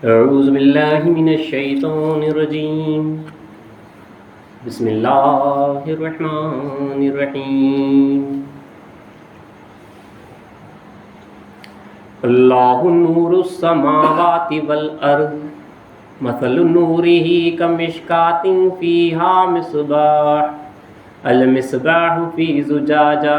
اعوذ باللہ من الشیطان الرجیم بسم اللہ الرحمن الرحیم اللہ نور السماوات والارض مثل نورہ کمشکاۃ فیہا مصباح المصباح فی زجاجہ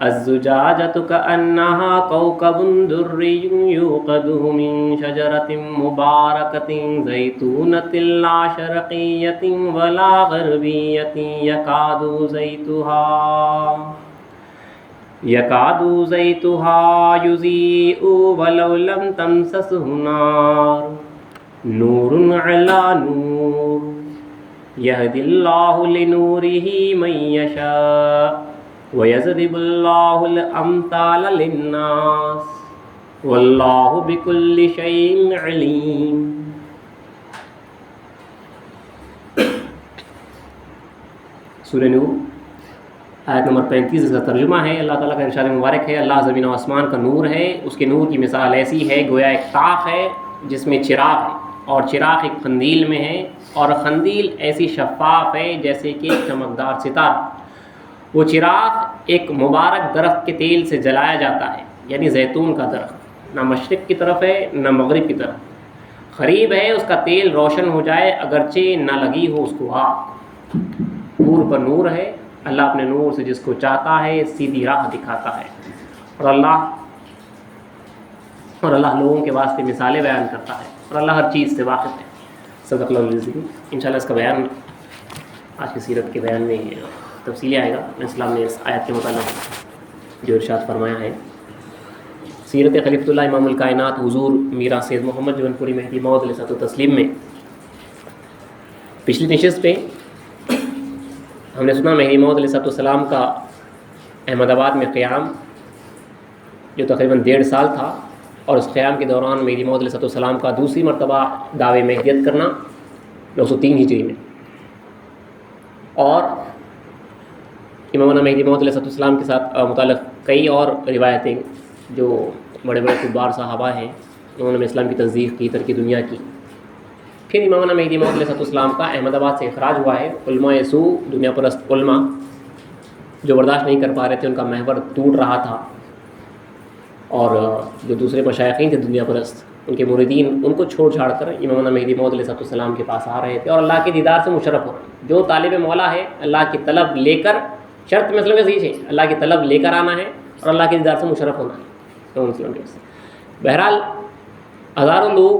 الزجاجة كأنها كوكب دري يوقد من شجرة مباركة زيتونة لا شرقية ولا غربية يكاد زيتها يضيء ولو لم تمسسه نار نور على نور يهدي الله لنوره من يشاء وَيَضْرِبُ اللَّهُ الْأَمْثَالَ لِلنَّاسِ وَاللَّهُ بِكُلِّ شَيْءٍ عَلِيمٌ۔ سورہ نور آیت نمبر 35 اس کا ترجمہ ہے۔ اللہ تعالیٰ کا ارشاد مبارک ہے، اللہ زمین و آسمان کا نور ہے، اس کے نور کی مثال ایسی ہے گویا ایک طاق ہے جس میں چراغ ہے، اور چراغ ایک قندیل میں ہے، اور قندیل ایسی شفاف ہے جیسے کہ چمکدار ستارہ۔ وہ چراغ ایک مبارک درخت کے تیل سے جلایا جاتا ہے، یعنی زیتون کا درخت، نہ مشرق کی طرف ہے نہ مغرب کی طرف، قریب ہے اس کا تیل روشن ہو جائے اگرچہ نہ لگی ہو اس کو آگ۔ نور پر نور ہے، اللہ اپنے نور سے جس کو چاہتا ہے سیدھی راہ دکھاتا ہے، اور اللہ لوگوں کے واسطے مثالیں بیان کرتا ہے، اور اللہ ہر چیز سے واقف ہے۔ صدق اللہ العظیم۔ انشاءاللہ اس کا بیان آج کی سیرت کے بیان میں تفصیلی آئے گا۔ اسلام نے اس آیت کے متعلق جو ارشاد فرمایا ہے، سیرت خلیفۃ اللہ امام الکائنات حضور میرا سید محمد جون پوری مہدی موعود علیہ الصلوۃ والتسلیم میں پچھلی نشست پہ ہم نے سنا مہدی موعود علیہ الصلوۃ والسلام کا احمد آباد میں قیام جو تقریباً 1.5 سال تھا، اور اس قیام کے دوران مہدی موعود علیہ الصلوۃ والسلام کا دوسری مرتبہ دعوے مہدیت کرنا 903 ہجری میں، اور امامنا مہدی موعود علیہ السلام کے ساتھ متعلق کئی اور روایتیں جو بڑے بڑے کبار صحابہ ہیں انہوں نے اسلام کی تصدیق کی، ترک دنیا کی۔ پھر امامنا مہدی موعود علیہ السلام کا احمد آباد سے اخراج ہوا ہے۔ علماء سو، دنیا پرست علماء جو برداشت نہیں کر پا رہے تھے، ان کا محور ٹوٹ رہا تھا، اور جو دوسرے مشائخین تھے دنیا پرست، ان کے مریدین ان کو چھوڑ چھاڑ کر امامنا مہدی موعود علیہ السلام کے پاس آ رہے تھے، اور اللہ کے دیدار سے مشرف ہو رہے ہیں۔ جو طالب مولا ہے اللہ کی طلب لے کر، شرط مسلم کے صحیح ہے، اللہ کی طلب لے کر آنا ہے اور اللہ کے دیدار سے مشرف ہونا ہے۔ بہرحال ہزاروں لوگ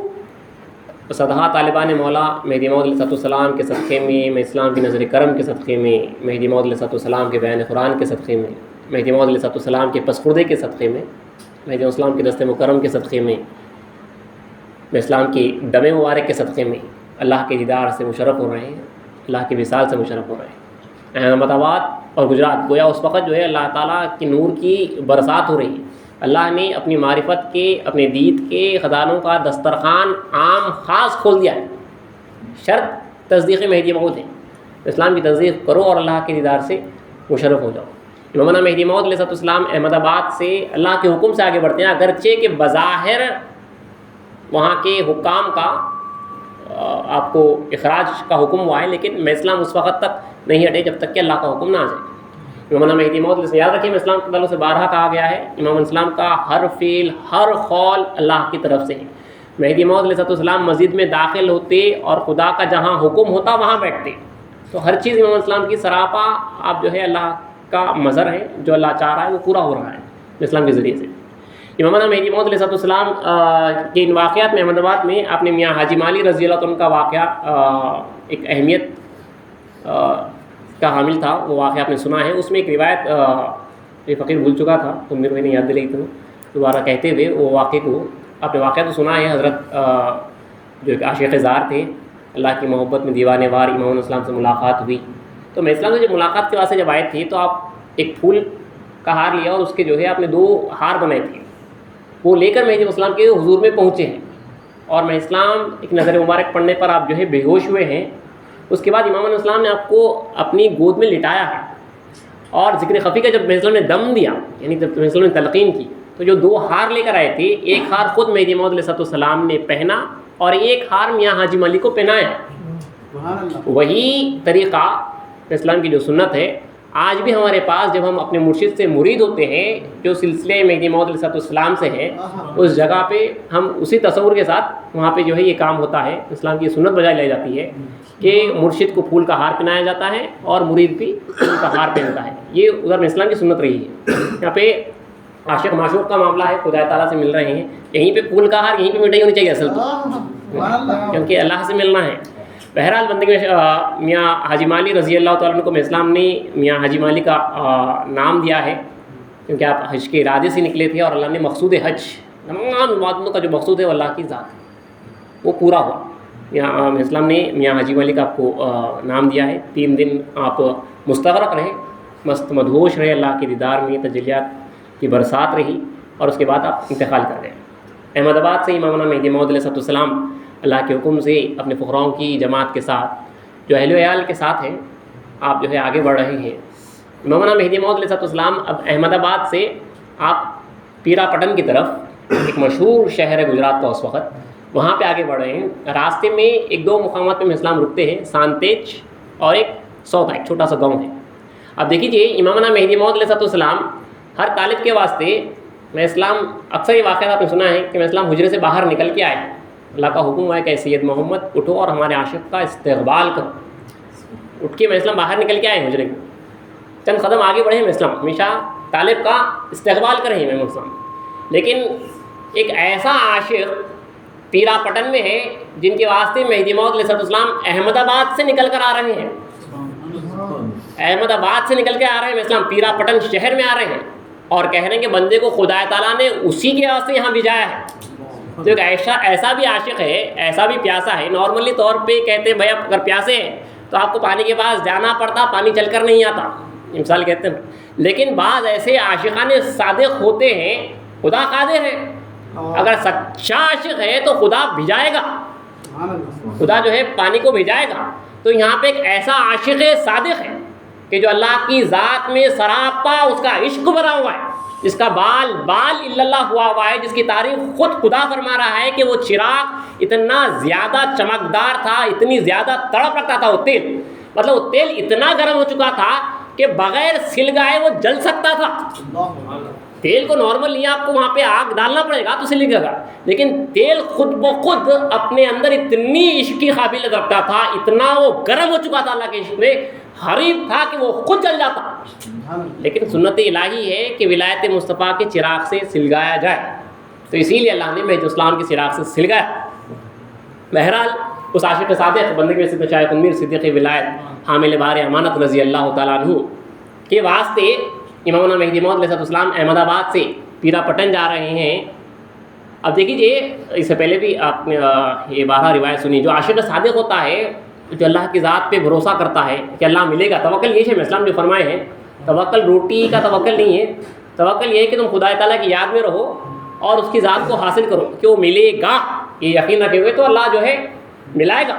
صدہا طالبان مولا مہدی موعود علیہ السلام کے صدقے میں، اسلام کی نظر کرم کے صدقے میں، مہدی موعود علیہ السلام کے بیان قرآن کے صدقے میں، مہدی موعود علیہ السلام کے پسخردے کے صدقے میں، مہدی السلام کے دست مکرم کے صدقے میں، اسلام کی دم مبارک کے صدقے میں اللہ کے دیدار سے مشرف ہو رہے ہیں، اللہ کے وصال سے مشرف ہو رہے ہیں۔ احمد آباد اور گجرات گویا اس وقت جو ہے اللہ تعالیٰ کی نور کی برسات ہو رہی ہے۔ اللہ نے اپنی معرفت کے، اپنے دید کے خزانوں کا دسترخوان عام خاص کھول دیا ہے۔ شرط تصدیق مہدی موعود ہے، اسلام کی تصدیق کرو اور اللہ کے دیدار سے مشرف ہو جاؤ۔ امامنا مہدی موعود علیہ السلام احمد آباد سے اللہ کے حکم سے آگے بڑھتے ہیں، اگرچہ کہ بظاہر وہاں کے حکام کا آپ کو اخراج کا حکم ہوا ہے، لیکن میں اسلام اس وقت تک نہیں ہٹے جب تک کہ اللہ کا حکم نہ آ جائے۔ امامنا مہدی موعود علیہ یاد رکھیں، اسلام کے تعلق سے بارہا کہا گیا ہے، امام اسلام کا ہر فعل ہر قول اللہ کی طرف سے ہے۔ مہدی موعود علیہ السلام مسجد میں داخل ہوتے اور خدا کا جہاں حکم ہوتا وہاں بیٹھتے، تو ہر چیز امام اسلام کی سراپا آپ جو ہے اللہ کا مظہر ہے، جو اللہ چاہ رہا ہے وہ پورا ہو رہا ہے اسلام کے ذریعے سے۔ امامنا مہدی موعود علیہ السلام کے ان واقعات میں احمد آباد میں آپ نے میاں حاجی مالی رضی اللہ عنہ کا واقعہ ایک اہمیت کا حامل تھا، وہ واقعہ آپ نے سنا ہے۔ اس میں ایک روایت یہ فقیر بھول چکا تھا تو میں نے یاد دلائی تو دوبارہ کہتے ہوئے وہ واقعے کو، آپ نے واقعہ تو سنا ہے، حضرت جو ایک عاشق زار تھے، اللہ کی محبت میں دیوانے وار، امام الاسلام سے ملاقات ہوئی، تو میں اسلام سے جب ملاقات کے واسطے جب آئے تھے تو آپ ایک پھول کا ہار لیا اور اس کے جو ہے آپ نے 2 ہار بنائے تھے، وہ لے کر مہدی اسلام کے حضور میں پہنچے ہیں، اور میں اسلام ایک نظر مبارک پڑھنے پر آپ جو ہے بے ہوش ہوئے ہیں۔ اس کے بعد امام الاسلام نے آپ کو اپنی گود میں لٹایا ہے، اور ذکر خفی کا جب میں اسلام نے دم دیا، یعنی جب میں اسلام نے تلقین کی، تو جو 2 ہار لے کر آئے تھے، ایک ہار خود مہدی موعود علیہ السلام نے پہنا اور ایک ہار میاں حاجی مالی کو پہنایا. وہی طریقہ اسلام کی جو سنت ہے آج بھی ہمارے پاس، جب ہم اپنے مرشد سے مرید ہوتے ہیں جو سلسلے مہدی موعود علیہ السلام سے ہے، اس جگہ پہ ہم اسی تصور کے ساتھ وہاں پہ جو ہے یہ کام ہوتا ہے. اسلام کی سنت بجائے لائی جاتی ہے کہ مرشد کو پھول کا ہار پہنایا جاتا ہے اور مرید بھی پھول کا ہار پہنتا ہے. یہ ادھر اسلام کی سنت رہی ہے. یہاں پہ عاشق معشوق کا معاملہ ہے، خدا تعالیٰ سے مل رہے ہیں، یہیں پہ پھول کا ہار، یہیں پہ مٹھائی ہونی چاہیے اصل تو، کیونکہ اللہ سے ملنا ہے. بہرحال بندگی میں میاں حاجی مالی رضی اللہ تعالیٰ عنہ کو اسلام نے میاں حاجی مالی کا نام دیا ہے، کیونکہ آپ حج کے ارادے سے نکلے تھے اور اللہ نے مقصود حج، تمام عبادتوں کا جو مقصود ہے وہ اللہ کی ذات ہے، وہ پورا ہوا. یہاں اسلام نے میاں حاجی مالی کا آپ کو نام دیا ہے. 3 دن آپ مستغرق رہے، مست مدہوش رہے، اللہ کے دیدار میں تجلیات کی برسات رہی، اور اس کے بعد آپ انتقال کر گئے. احمد آباد سے امامنا مہدی موعود علیہ السلام اللہ کے حکم سے اپنے فقراؤں کی جماعت کے ساتھ، جو اہل و عیال کے ساتھ ہیں، آپ جو ہے آگے بڑھ رہے ہیں. امامنا مہدی موعود علیہ السلام اب احمد آباد سے آپ پیرا پٹن کی طرف، ایک مشہور شہر ہے گجرات کا اس وقت، وہاں پہ آگے بڑھ رہے ہیں. راستے میں 1-2 مقامات پہ اسلام رکتے ہیں، سانتیج اور ایک سوتا، ایک چھوٹا سا گاؤں ہے. اب دیکھیے امامنا مہدی موعود علیہ السلام ہر طالب کے واسطے، میں اسلام اکثر یہ واقعات آپ نے سنا ہے کہ میں اسلام حجرے سے باہر نکل کے آئے، اللہ کا حکم ہوا ہے کہ سید محمد اٹھو اور ہمارے عاشق کا استقبال کرو. اٹھ کے میں اسلام باہر نکل کے آئے حجرے میں، چند قدم آگے بڑھے میں اسلام ہمیشہ طالب کا استقبال کریں میں اسلام. لیکن ایک ایسا عاشق پیرا پٹن میں ہے جن کے واسطے مہدی موعود علیہ السلام احمد آباد سے نکل کر آ رہے ہیں، احمد آباد سے نکل کے آ رہے ہیں اسلام، پیرا پٹن شہر میں آ رہے ہیں، اور کہہ رہے ہیں کہ بندے کو خدا تعالیٰ نے اسی کے واسطے یہاں بھیجایا ہے. تو ایک ایسا بھی عاشق ہے، ایسا بھی پیاسا ہے. نارملی طور پہ کہتے ہیں بھائی آپ اگر پیاسے ہیں تو آپ کو پانی کے پاس جانا پڑتا، پانی چل کر نہیں آتا، مثال کہتے ہیں. لیکن بعض ایسے عاشقان صادق ہوتے ہیں، خدا قادر ہے، اگر سچا عاشق ہے تو خدا بھیجائے گا، خدا جو ہے پانی کو بھیجائے گا. تو یہاں پہ ایک ایسا عاشق صادق ہے کہ جو اللہ کی ذات میں سراپا اس کا عشق بھرا ہوا ہے، جس کا بال الا اللہ ہوا ہے، جس کی تعریف خود خدا فرما رہا ہے کہ وہ چراغ اتنا زیادہ چمکدار تھا، اتنی زیادہ تڑپ رکھتا تھا وہ تیل، مطلب وہ تیل اتنا گرم ہو چکا تھا کہ بغیر سلگائے وہ جل سکتا تھا. تیل کو نارملی آپ کو وہاں پہ آگ ڈالنا پڑے گا تو سلگے گا، لیکن تیل خود بخود اپنے اندر اتنی عشق کی قابلیت رکھتا تھا، اتنا وہ گرم ہو چکا تھا اللہ کے عشق میں، حریف تھا کہ وہ خود جل جاتا. لیکن سنت الہی ہے کہ ولایت مصطفیٰ کے چراغ سے سلگایا جائے، تو اسی لیے اللہ نے مہدی اسلام کے چراغ سے سلگایا. بہرحال اس عاشق صادق بندگی میں صدیق شیخ امیر صدیق ولایت حامل بار امانت رضی اللہ تعالیٰ عنہ کے واسطے امامنا مہدی موعود علیہ السلام احمد آباد سے پیرا پٹن جا رہے ہیں. اب دیکھیے اس سے پہلے بھی آپ نے یہ بارہ روایت سنی، جو عاشق صادق ہوتا ہے، جو اللہ کی ذات پہ بھروسہ کرتا ہے کہ اللہ ملے گا، توکل یہ ہے اسلام جو فرمائے ہیں، توکل روٹی کا توکل نہیں ہے، توکل یہ ہے کہ تم خدا تعالیٰ کی یاد میں رہو اور اس کی ذات کو حاصل کرو کہ وہ ملے گا، یہ یقین رکھے ہوئے تو اللہ جو ہے ملائے گا.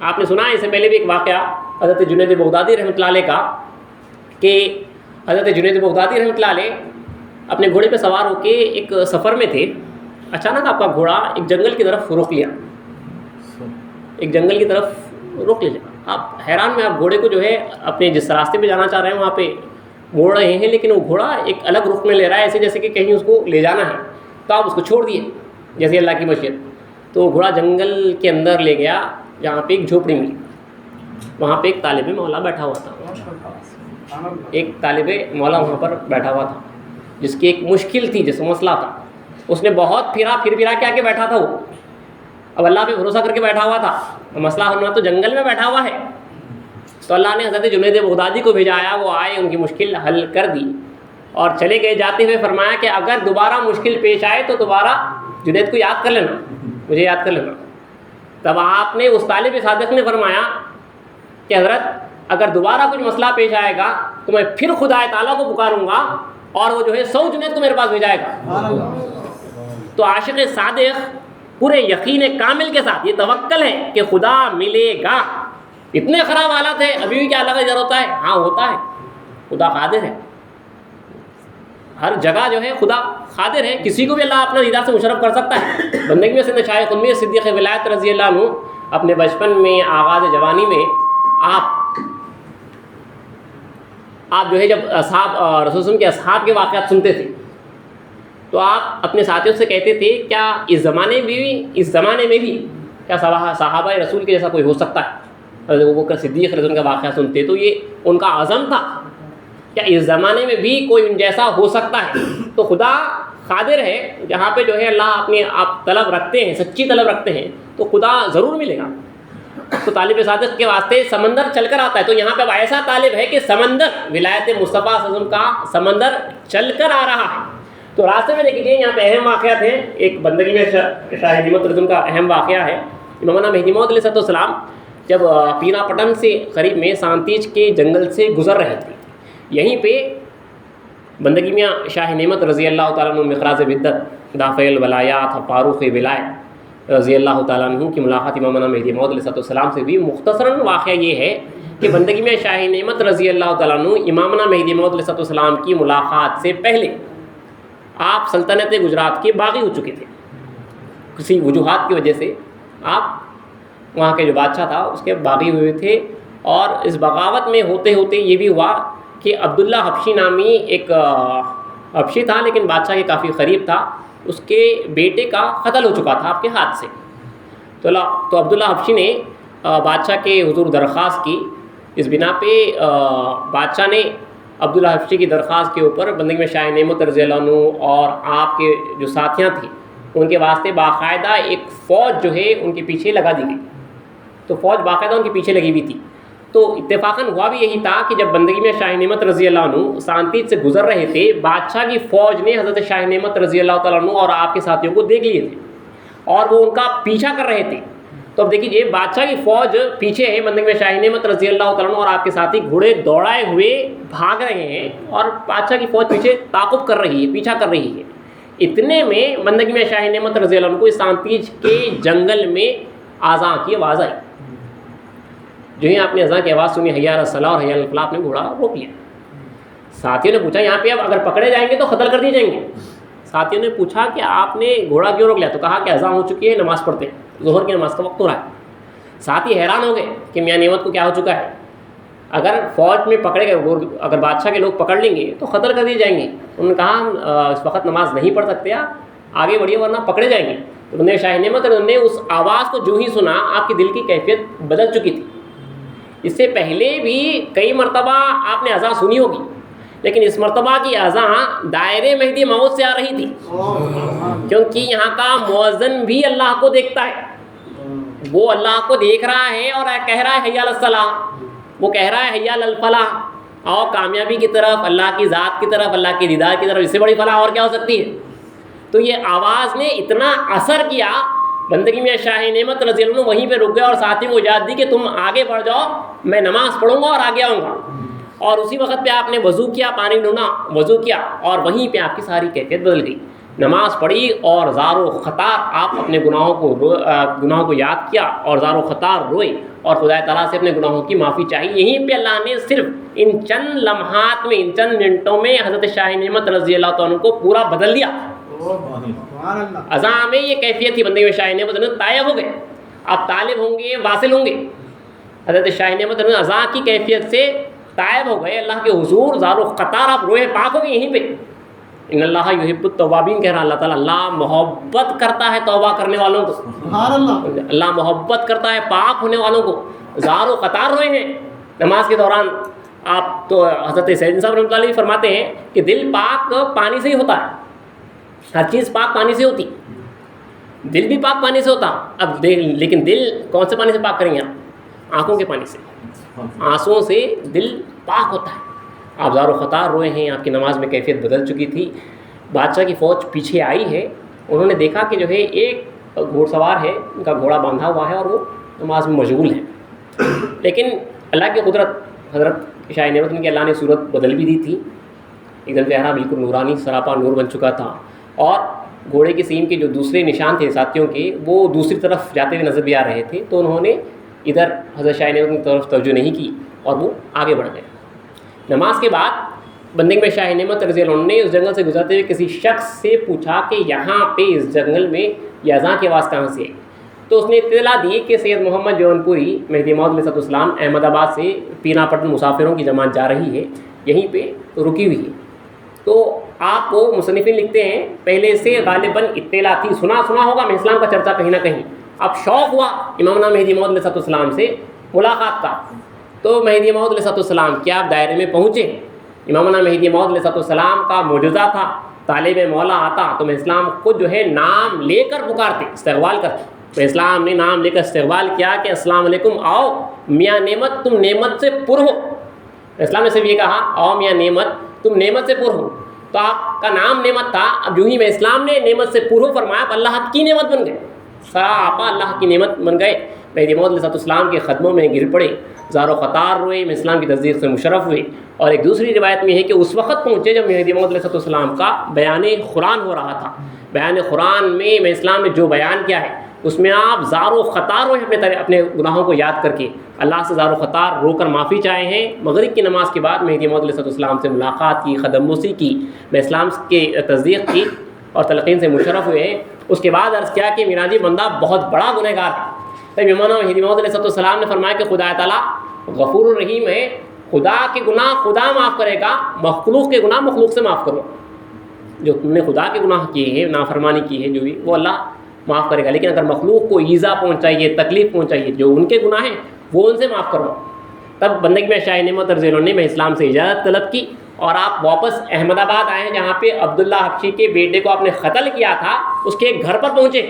آپ نے سنا ہے اس سے پہلے بھی ایک واقعہ حضرت جنید بغدادی رحمۃ اللہ علیہ کا، کہ حضرت جنید بغدادی رحمۃ اللہ علیہ اپنے گھوڑے پہ سوار ہو کے ایک سفر میں تھے. اچانک آپ کا گھوڑا ایک جنگل کی طرف رخ لیا، ایک جنگل کی طرف رخ لے لیا. آپ حیران میں، آپ گھوڑے کو جو ہے اپنے جس راستے پہ جانا چاہ رہے ہیں وہاں پہ موڑ رہے ہیں، لیکن وہ گھوڑا ایک الگ رخ میں لے رہا ہے، ایسے جیسے کہ کہیں اس کو لے جانا ہے. تو آپ اس کو چھوڑ دیے جیسے اللہ کی مشیت. تو گھوڑا جنگل کے اندر لے گیا، جہاں پہ ایک جھوپڑی ملی، وہاں پہ ایک طالب مولا بیٹھا ہوا تھا. ایک طالب مولا وہاں پر بیٹھا ہوا تھا جس کی ایک مشکل تھی، جس مسئلہ تھا. اس نے بہت پھرا کے آگے بیٹھا تھا، وہ اب اللہ پہ بھروسہ کر کے بیٹھا ہوا تھا. مسئلہ ہونا تو جنگل میں بیٹھا ہوا ہے. تو اللہ نے حضرت جنید بغدادی کو بھیجایا، وہ آئے، ان کی مشکل حل کر دی اور چلے گئے. جاتے ہوئے فرمایا کہ اگر دوبارہ مشکل پیش آئے تو دوبارہ جنید کو یاد کر لینا، مجھے یاد کر لینا. تب آپ نے، اس طالب صادق نے فرمایا کہ حضرت اگر دوبارہ کچھ مسئلہ پیش آئے گا تو میں پھر خدا تعالیٰ کو پکاروں گا اور وہ جو ہے 100 جنید کو میرے پاس بھیجائے گا. تو عاشق صادق پورے یقین کامل کے ساتھ، یہ توکل ہے کہ خدا ملے گا. اتنے خراب حالات ہیں، ابھی بھی کیا اللہ کا ڈر ہوتا ہے؟ ہاں ہوتا ہے، خدا قادر ہے. ہر جگہ جو ہے خدا قادر ہے، کسی کو بھی اللہ اپنا دیدار سے مشرف کر سکتا ہے۔ بندگی میں سے شاہ خود میں صدیق ولایت رضی اللہ عنہ اپنے بچپن میں آغاز جوانی میں آپ جو ہے جب اصحاب رسول وسلم کے اصحاب کے واقعات سنتے تھے تو آپ اپنے ساتھیوں سے کہتے تھے کیا اس زمانے میں بھی کیا صحابہ رسول کے جیسا کوئی ہو سکتا ہے؟ حضرت ابوبکر صدیق رضی اللہ عنہ کا واقعہ سنتے تو یہ ان کا عزم تھا، کیا اس زمانے میں بھی کوئی ان جیسا ہو سکتا ہے؟ تو خدا قادر ہے، جہاں پہ جو ہے اللہ اپنے آپ طلب رکھتے ہیں، سچی طلب رکھتے ہیں تو خدا ضرور ملے گا۔ تو طالب صادق کے واسطے سمندر چل کر آتا ہے، تو یہاں پہ اب ایسا طالب ہے کہ سمندر ولایت مصطفیٰ صلی اللہ علیہ وسلم کا سمندر چل کر آ رہا ہے۔ تو راستے میں دیکھیے یہاں پہ اہم واقعات ہیں۔ ایک بندگی میں شاہ نعمت رضی کا اہم واقعہ ہے، امامنا مہدی موعود علیہ السلام جب پینا پٹن سے قریب میں سانتیج کے جنگل سے گزر رہے تھے، یہیں پہ بندگی میں شاہ نعمت رضی اللہ تعالیٰ عنہ مقراض بدت دافع الولایات فاروق ولایت رضی اللہ تعالیٰ عنہ کی ملاقات امامنا مہدی موعود علیہ السلام سے بھی۔ مختصراً واقعہ یہ ہے کہ بندگی میں شاہ نعمت رضی اللہ تعالیٰ عنہ امامنا مہدی موعود علیہ السلام کی ملاقات سے پہلے آپ سلطنت گجرات کے باغی ہو چکے تھے، کسی وجوہات کی وجہ سے آپ وہاں کے جو بادشاہ تھا اس کے باغی ہوئے تھے، اور اس بغاوت میں ہوتے ہوتے یہ بھی ہوا کہ عبداللہ حبشی نامی ایک حبشی تھا لیکن بادشاہ کے کافی قریب تھا، اس کے بیٹے کا قتل ہو چکا تھا آپ کے ہاتھ سے۔ تو عبداللہ حبشی نے بادشاہ کے حضور درخواست کی، اس بنا پہ بادشاہ نے عبداللہ حبشی کی درخواست کے اوپر بندگی میں شاہ نعمت رضی اللہ عنہ اور آپ کے جو ساتھیاں تھیں ان کے واسطے باقاعدہ ایک فوج جو ہے ان کے پیچھے لگا دی گئی۔ تو فوج باقاعدہ ان کے پیچھے لگی ہوئی تھی۔ تو اتفاقاً ہوا بھی یہی تھا کہ جب بندگی میں شاہ نعمت رضی اللہ عنہ سانتیج سے گزر رہے تھے، بادشاہ کی فوج نے حضرت شاہ نعمت رضی اللہ تعالیٰ عنہ اور آپ کے ساتھیوں کو دیکھ لیے تھے اور وہ ان کا پیچھا کر رہے تھے۔ تو اب دیکھیے بادشاہ کی فوج پیچھے ہے، بندگی میں شاہ نعمت رضی اللہ تعالیٰ عنہ اور آپ کے ساتھی گھوڑے دوڑائے ہوئے بھاگ رہے ہیں اور بادشاہ کی فوج پیچھے تعاقب کر رہی ہے، پیچھا کر رہی ہے۔ اتنے میں بندگی میں شاہ نعمت رضی اللہ عنہ کو اس سانتیج کے جنگل میں اذان کی آواز آئی۔ جو ہی آپ نے اذان کی آواز سنی، حی علی الصلاۃ اور حی علی الفلاح، آپ نے گھوڑا روک لیا۔ ساتھیوں نے پوچھا یہاں پہ اب اگر پکڑے جائیں گے تو قتل کر دیے جائیں گے۔ ساتھیوں نے پوچھا کہ آپ نے گھوڑا کیوں روک لیا؟ تو کہا کہ اذان ہو چکی ہے، نماز پڑھتے ہیں، ظہر کی نماز کا وقت ہو رہا ہے۔ ساتھی حیران ہو گئے کہ میاں نعمت کو کیا ہو چکا ہے، اگر فوج میں پکڑے گئے، اگر بادشاہ کے لوگ پکڑ لیں گے تو قتل کر دیے جائیں گے۔ انہوں نے کہا ہم اس وقت نماز نہیں پڑھ سکتے، آپ آگے بڑھیے ورنہ پکڑے جائیں گے۔ تو انہوں نے شاہ نعمت نے اس آواز کو جو ہی سنا آپ کے دل کی کیفیت بدل چکی تھی۔ اس سے پہلے بھی کئی مرتبہ آپ نے اذان سنی ہوگی، لیکن اس مرتبہ کی اذان دائرے مہدی موعود سے آ رہی تھی، کیونکہ یہاں کا مؤذن بھی اللہ کو دیکھتا ہے، وہ اللہ کو دیکھ رہا ہے اور کہہ رہا ہے حی علی الصلاۃ، وہ کہہ رہا ہے حی علی الفلاح، اور کامیابی کی طرف، اللہ کی ذات کی طرف، اللہ کی دیدار کی طرف، اس سے بڑی فلاح اور کیا ہو سکتی ہے؟ تو یہ آواز نے اتنا اثر کیا، بندگی میں شاہ نعمت رضی اللہ عنہ وہیں پہ رک گئے اور ساتھی کو اجازت دی کہ تم آگے بڑھ جاؤ، میں نماز پڑھوں گا اور آگے آؤں گا۔ اور اسی وقت پہ آپ نے وضو کیا، پانی ڈھونڈا، وضو کیا، اور وہیں پہ آپ کی ساری کیفیت بدل گئی۔ نماز پڑھی اور زار و خطار آپ اپنے گناہوں کو یاد کیا اور زار و خطار روئے اور خدا تعالیٰ سے اپنے گناہوں کی معافی چاہی۔ یہیں پہ اللہ نے صرف ان چند لمحات میں، ان چند منٹوں میں حضرت شاہ نعمت رضی اللہ تعالیٰ عنہ کو پورا بدل دیا۔ اذان میں یہ کیفیت تھی، بندے میں شاہ نعمت طائب ہو گئے، اب طالب ہوں گے، واصل ہوں گے۔ حضرت شاہ نعمت اذان کی کیفیت سے طائب ہو گئے، اللہ کے حضور زار و خطار آپ روح پاک ہو گئے یہیں پہ۔ ان اللہ یحب التوابین کہہ رہا اللہ تعالیٰ، اللہ محبت کرتا ہے توبہ کرنے والوں کو، اللہ محبت کرتا ہے پاک ہونے والوں کو۔ زار و خطار روئے ہیں نماز کے دوران آپ۔ تو حضرت سید صاحب رحمۃ اللہ علیہ فرماتے ہیں کہ دل پاک پانی سے ہی ہوتا ہے، ہر چیز پاک پانی سے ہوتی، دل بھی پاک پانی سے ہوتا۔ اب لیکن دل کون سے پانی سے پاک کریں گے آپ؟ آنکھوں کے پانی سے، آنسوؤں سے دل پاک ہوتا ہے۔ آپ زار و خطار روئے ہیں، آپ کی نماز میں کیفیت بدل چکی تھی۔ بادشاہ کی فوج پیچھے آئی ہے، انہوں نے دیکھا کہ جو ہے ایک گھوڑ سوار ہے، ان کا گھوڑا باندھا ہوا ہے اور وہ نماز میں مشغول ہے۔ لیکن اللہ کی قدرت، حضرت شاہ نعمت کی اللہ نے صورت بدل بھی دی تھی، ایک دم چہرہ بالکل نورانی سراپا نور بن چکا تھا، اور گھوڑے کے سین کے جو دوسرے نشان تھے ساتھیوں کے وہ دوسری طرف جاتے ہوئے نظر بھی آ رہے تھے، تو انہوں نے ادھر حضرت شاہ نعمت کی طرف توجہ نہیں کی اور وہ آگے بڑھ گئے۔ نماز کے بعد بندگی میں شاہ نعمت رضی اللہ عنہ نے اس جنگل سے گزرتے ہوئے کسی شخص سے پوچھا کہ یہاں پہ اس جنگل میں یہ اذان کی آواز کہاں سے ہے؟ تو اس نے اطلاع دی کہ سید محمد جون پوری مہدی موعود علیہ السلام احمد آباد سے پینا پٹن مسافروں کی جماعت جا رہی ہے، یہیں پہ رکی ہوئی ہے۔ تو آپ کو مصنفین لکھتے ہیں پہلے سے غالباً اطلاع تھی، سنا ہوگا میں اسلام کا چرچا کہیں نہ کہیں، اب شوق ہوا امامنا مہدی موعود علیہ السلام سے ملاقات کا، تو مہدی موعود علیہ السلام کیا آپ دائرے میں پہنچے؟ امامنا مہدی موعود علیہ السلام کا معجزہ تھا، طالب مولا آتا تو میں اسلام کو جو ہے نام لے کر پکارتے، استقبال کرتے۔ میں اسلام نے نام لے کر استقبال کیا کہ السلام علیکم، آؤ میاں نعمت تم نعمت سے پر ہو۔ اسلام نے صرف یہ کہا آؤ میاں نعمت تم نعمت سے پر ہو، تو آپ کا نام نعمت تھا، اب جو ہی میں اسلام نے نعمت سے پر ہو فرمایا تو اللہ کی نعمت بن گئے، سراپا اللہ کی نعمت بن گئے۔ مہدی موعود علیہ السلام کے قدموں میں گر پڑے، زار و خطار روئے، میں اسلام کی تصدیق سے مشرف ہوئے۔ اور ایک دوسری روایت میں ہے کہ اس وقت پہنچے جب مہدی موعود علیہ السلام کا بیان قرآن ہو رہا تھا۔ بیان قرآن میں اسلام نے جو بیان کیا ہے اس میں آپ زار و خطار ہوئے، اپنے گناہوں کو یاد کر کے اللہ سے زار و خطار رو کر معافی چاہے ہیں۔ مغرب کی نماز کے بعد مہدی موعود علیہ السلام سے ملاقات کی، قدم بوسی کی، میں اسلام کی تصدیق کی اور تلقین سے مشرف ہوئے ہیں۔ اس کے بعد عرض کیا کہ میرا جی بندہ بہت بڑا گنہگار ہے۔ تب امام مہدی موعود علیہ السلام نے فرمایا کہ خدا تعالیٰ غفور الرحیم ہے، خدا کے گناہ خدا معاف کرے گا، مخلوق کے گناہ مخلوق سے معاف کرو۔ جو تم نے خدا کے گناہ کیے ہیں، نافرمانی کی ہے جو بھی، وہ اللہ معاف کرے گا، لیکن اگر مخلوق کو ایذا پہنچائیے، تکلیف پہنچائیے، جو ان کے گناہ ہیں وہ ان سے معاف کرو۔ تب بندگی میں شاہ نعمت رضی اللہ عنہ نے میں اسلام سے اجازت طلب کی اور آپ واپس احمد آباد آئے ہیں، جہاں پہ عبداللہ حبشی کے بیٹے کو آپ نے قتل کیا تھا، اس کے گھر پر پہنچے۔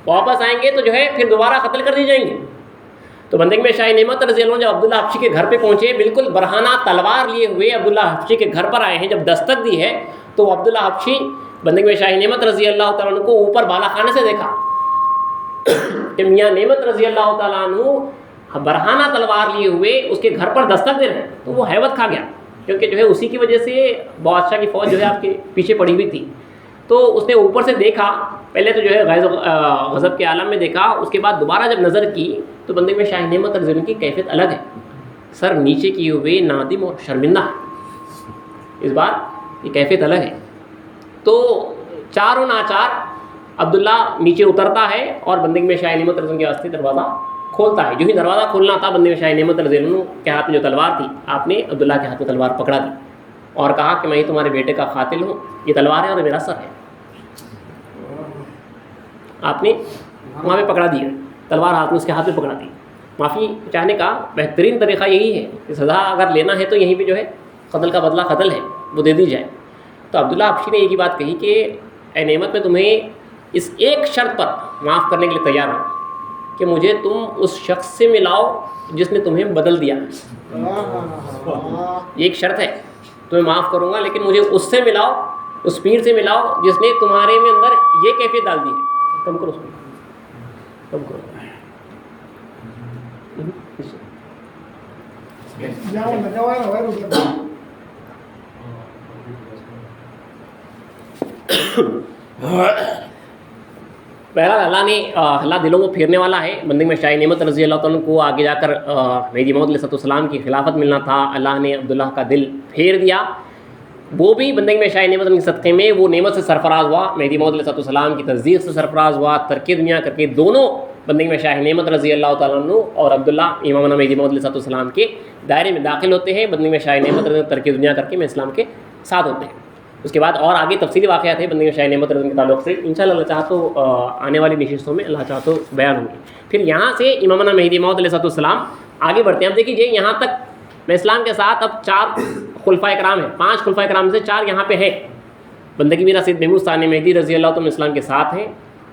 واپس آئیں گے تو جو ہے پھر دوبارہ قتل کر دی جائیں گے۔ تو بندگی میں شاہ نعمت رضی اللہ عنہ جب عبداللہ حبشی کے گھر پہ پہنچے، بالکل برہنہ تلوار لیے ہوئے عبداللہ حبشی کے گھر پر آئے ہیں، جب دستک دی ہے تو عبداللہ حبشی بندگی میں شاہ نعمت رضی اللہ تعالیٰ عنہ کو اوپر بالا خانے سے دیکھا کہ میاں نعمت رضی اللہ تعالیٰ عنہ برہنہ تلوار لیے ہوئے اس کے گھر پر دستک دے رہے ہیں، تو وہ حیبت کھا گیا، کیونکہ جو ہے اسی کی وجہ سے بادشاہ کی فوج جو ہے آپ کے پیچھے پڑی ہوئی تھی۔ تو اس نے اوپر سے دیکھا، پہلے تو جو ہے غضب کے عالم میں دیکھا، اس کے بعد دوبارہ جب نظر کی تو بندے میں شاہ نعمت رضی اللہ عنہ کی کیفیت الگ ہے، سر نیچے کیے ہوئے نادم اور شرمندہ ہے، اس بار یہ کیفیت الگ ہے۔ تو چاروں ناچار عبداللہ نیچے اترتا ہے اور بندگی میں شاہ نعمت رضی اللہ عنہ کے واسطے دروازہ کھولتا ہے۔ جو ہی دروازہ کھولنا تھا، بندگی میں شاہ نعمت رضی اللہ عنہ کے ہاتھ میں جو تلوار تھی، آپ نے عبداللہ کے ہاتھ میں تلوار پکڑا دی اور کہا کہ میں تمہارے بیٹے کا قاتل ہوں، یہ تلوار ہے اور میرا سر ہے۔ آپ نے وہاں پہ پکڑا دیا، تلوار ہاتھ میں اس کے ہاتھ میں پکڑا دی۔ معافی چاہنے کا بہترین طریقہ یہی ہے کہ سزا اگر لینا ہے تو یہیں پہ جو ہے قتل کا بدلہ قتل ہے، وہ دے دی جائے۔ تو عبداللہ حبشی نے یہ بات کہی کہ اے نعمت، میں تمہیں اس ایک شرط پر معاف کرنے کے لیے تیار ہوں کہ مجھے تم اس شخص سے ملاؤ جس نے تمہیں بدل دیا۔ یہ ایک شرط ہے، تمہیں معاف کروں گا لیکن مجھے اس سے ملاؤ، اس پیر سے ملاؤ جس نے تمہارے میں اندر یہ کیفیت ڈال دی ہے۔ کم کرو، کم کرو۔ پہلا اللہ دلوں کو پھیرنے والا ہے۔ بندگی میں شاہ نعمت رضی اللہ تعالیٰ کو آگے جا کر مہدی موعود علیہ السلام کی خلافت ملنا تھا، اللہ نے عبداللہ کا دل پھیر دیا۔ وہ بھی بندگی میں شاہ نعمت کے صدقے میں وہ نعمت سے سرفراز ہوا، مہدی موعود علیہ السلام کی تصدیق سے سرفراز ہوا، ترک دنیا کر کے دونوں بندگی میں شاہ نعمت رضی اللہ تعالیٰ عنہ اور عبداللہ امامنا مہدی موعود علیہ السلام کے دائرے میں داخل ہوتے ہیں۔ بندگی میں شاہ نعمت رضی ترک دنیا کر کے میں اسلام کے ساتھ ہوتے ہیں۔ اس کے بعد اور آگے تفصیلی واقعات ہیں بندگی میں شاہ نعمت رضی کے تعلق سے، انشاءاللہ اللہ چاہا تو آنے والی نشستوں میں اللہ چاہا تو بیان ہوں گے۔ پھر یہاں سے امامنا مہدی موعود علیہ السلام آگے بڑھتے ہیں۔ اب دیکھیے یہاں تک میں اسلام کے ساتھ اب 4 خلفائے کرام ہیں، 5 خلفائے کرام سے 4 یہاں پہ ہیں۔ بندگی میرا سید محمود ثانی مہدی رضی اللہ تعالیٰ اسلام کے ساتھ ہیں۔